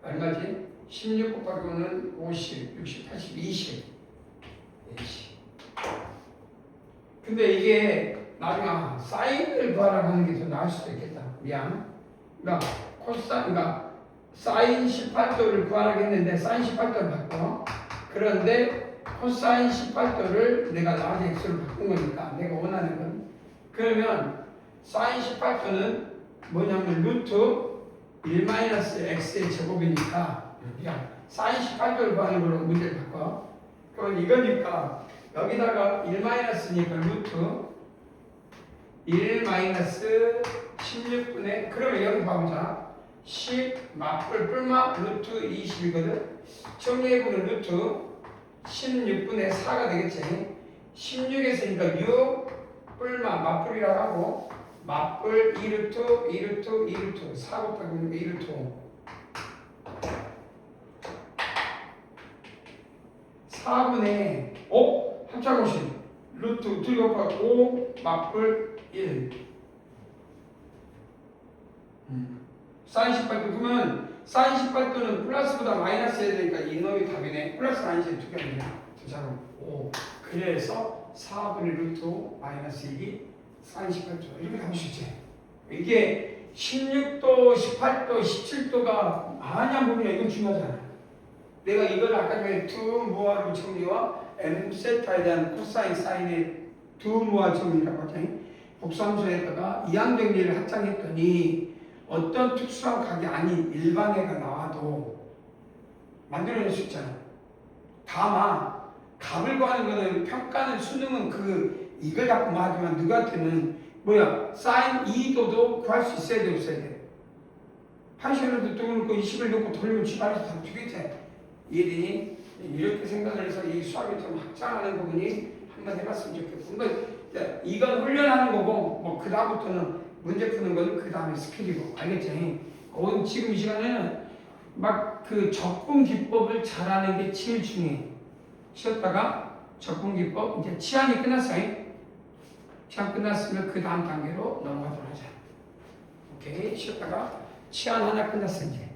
얼마지? 16 곱하기 5는 50 60 80 20 근데 이게 나중에 사인을 구하라고 하는 게 더 나을 수도 있겠다 미안 그러니까 그러니까 사인 18도를 구하라고 했는데 사인 18도를 바꿔 그런데 코사인 18도를 내가 나머지 x로 바꾼 거니까 내가 원하는 건 그러면 사인 18도는 뭐냐면 루트 1-x의 제곱이니까 야 사인 18도를 구하는 걸로 문제를 바꿔 그럼 이거니까 여기다가 1-니까 루트 1-16분의 그러면 여기 봐보자 10 맞불 뿔마 루트 20이거든 정리해보면 루트 16분의 4가 되겠지 16에서니까 6 뿔마 맞불이라고 하고 맞불 2루트 2루트 2루트 4 곱하기 2루트 4분의 5 합차공식 루트 2 곱하기 5 맞불 1 사인 18도 그러면 사인 18도는 플러스보다 마이너스 해야 되니까 이놈이 답이네 플러스 마이너스 두 개입니다 자 5 그래서 4분의 루트 5 마이너스 1이 사인 18도 이렇게 나올 수 있지 이게 16도 18도 17도가 마냥 보면 이건 중요하잖아 내가 이걸 아까 전에 두 무한의 정리와 m세타에 대한 코사인 사인의 두 무한 정리라고 하잖아요 복수함수에다가 이항정리를 합장했더니 어떤 특수한 각이 아닌 일반애가 나와도 만들어낼 수 있잖아. 다만 값을 구하는 거는 평가는 수능은 이걸 갖고 하지만 누구한테는 뭐야 사인 2도도 구할 수 있어야 돼 없어야 돼. 80을 넣고 20을 넣고 돌리면 집안에서 다 주겠지. 이해되니? 이렇게 생각을 해서 이 수학을 좀 확장하는 부분이 한번 해봤으면 좋겠고 이건 훈련하는 거고 뭐 그 다음부터는 문제 푸는 건 그 다음에 스킬이고 알겠지? 지금 이 시간에는 막 그 적분 기법을 잘하는 게 제일 중요해. 쉬었다가 적분 기법 이제 치환이 끝났어요. 치환 끝났으면 그 다음 단계로 넘어가도록 하자. 오케이 쉬었다가 치환 하나 끝났어 이제.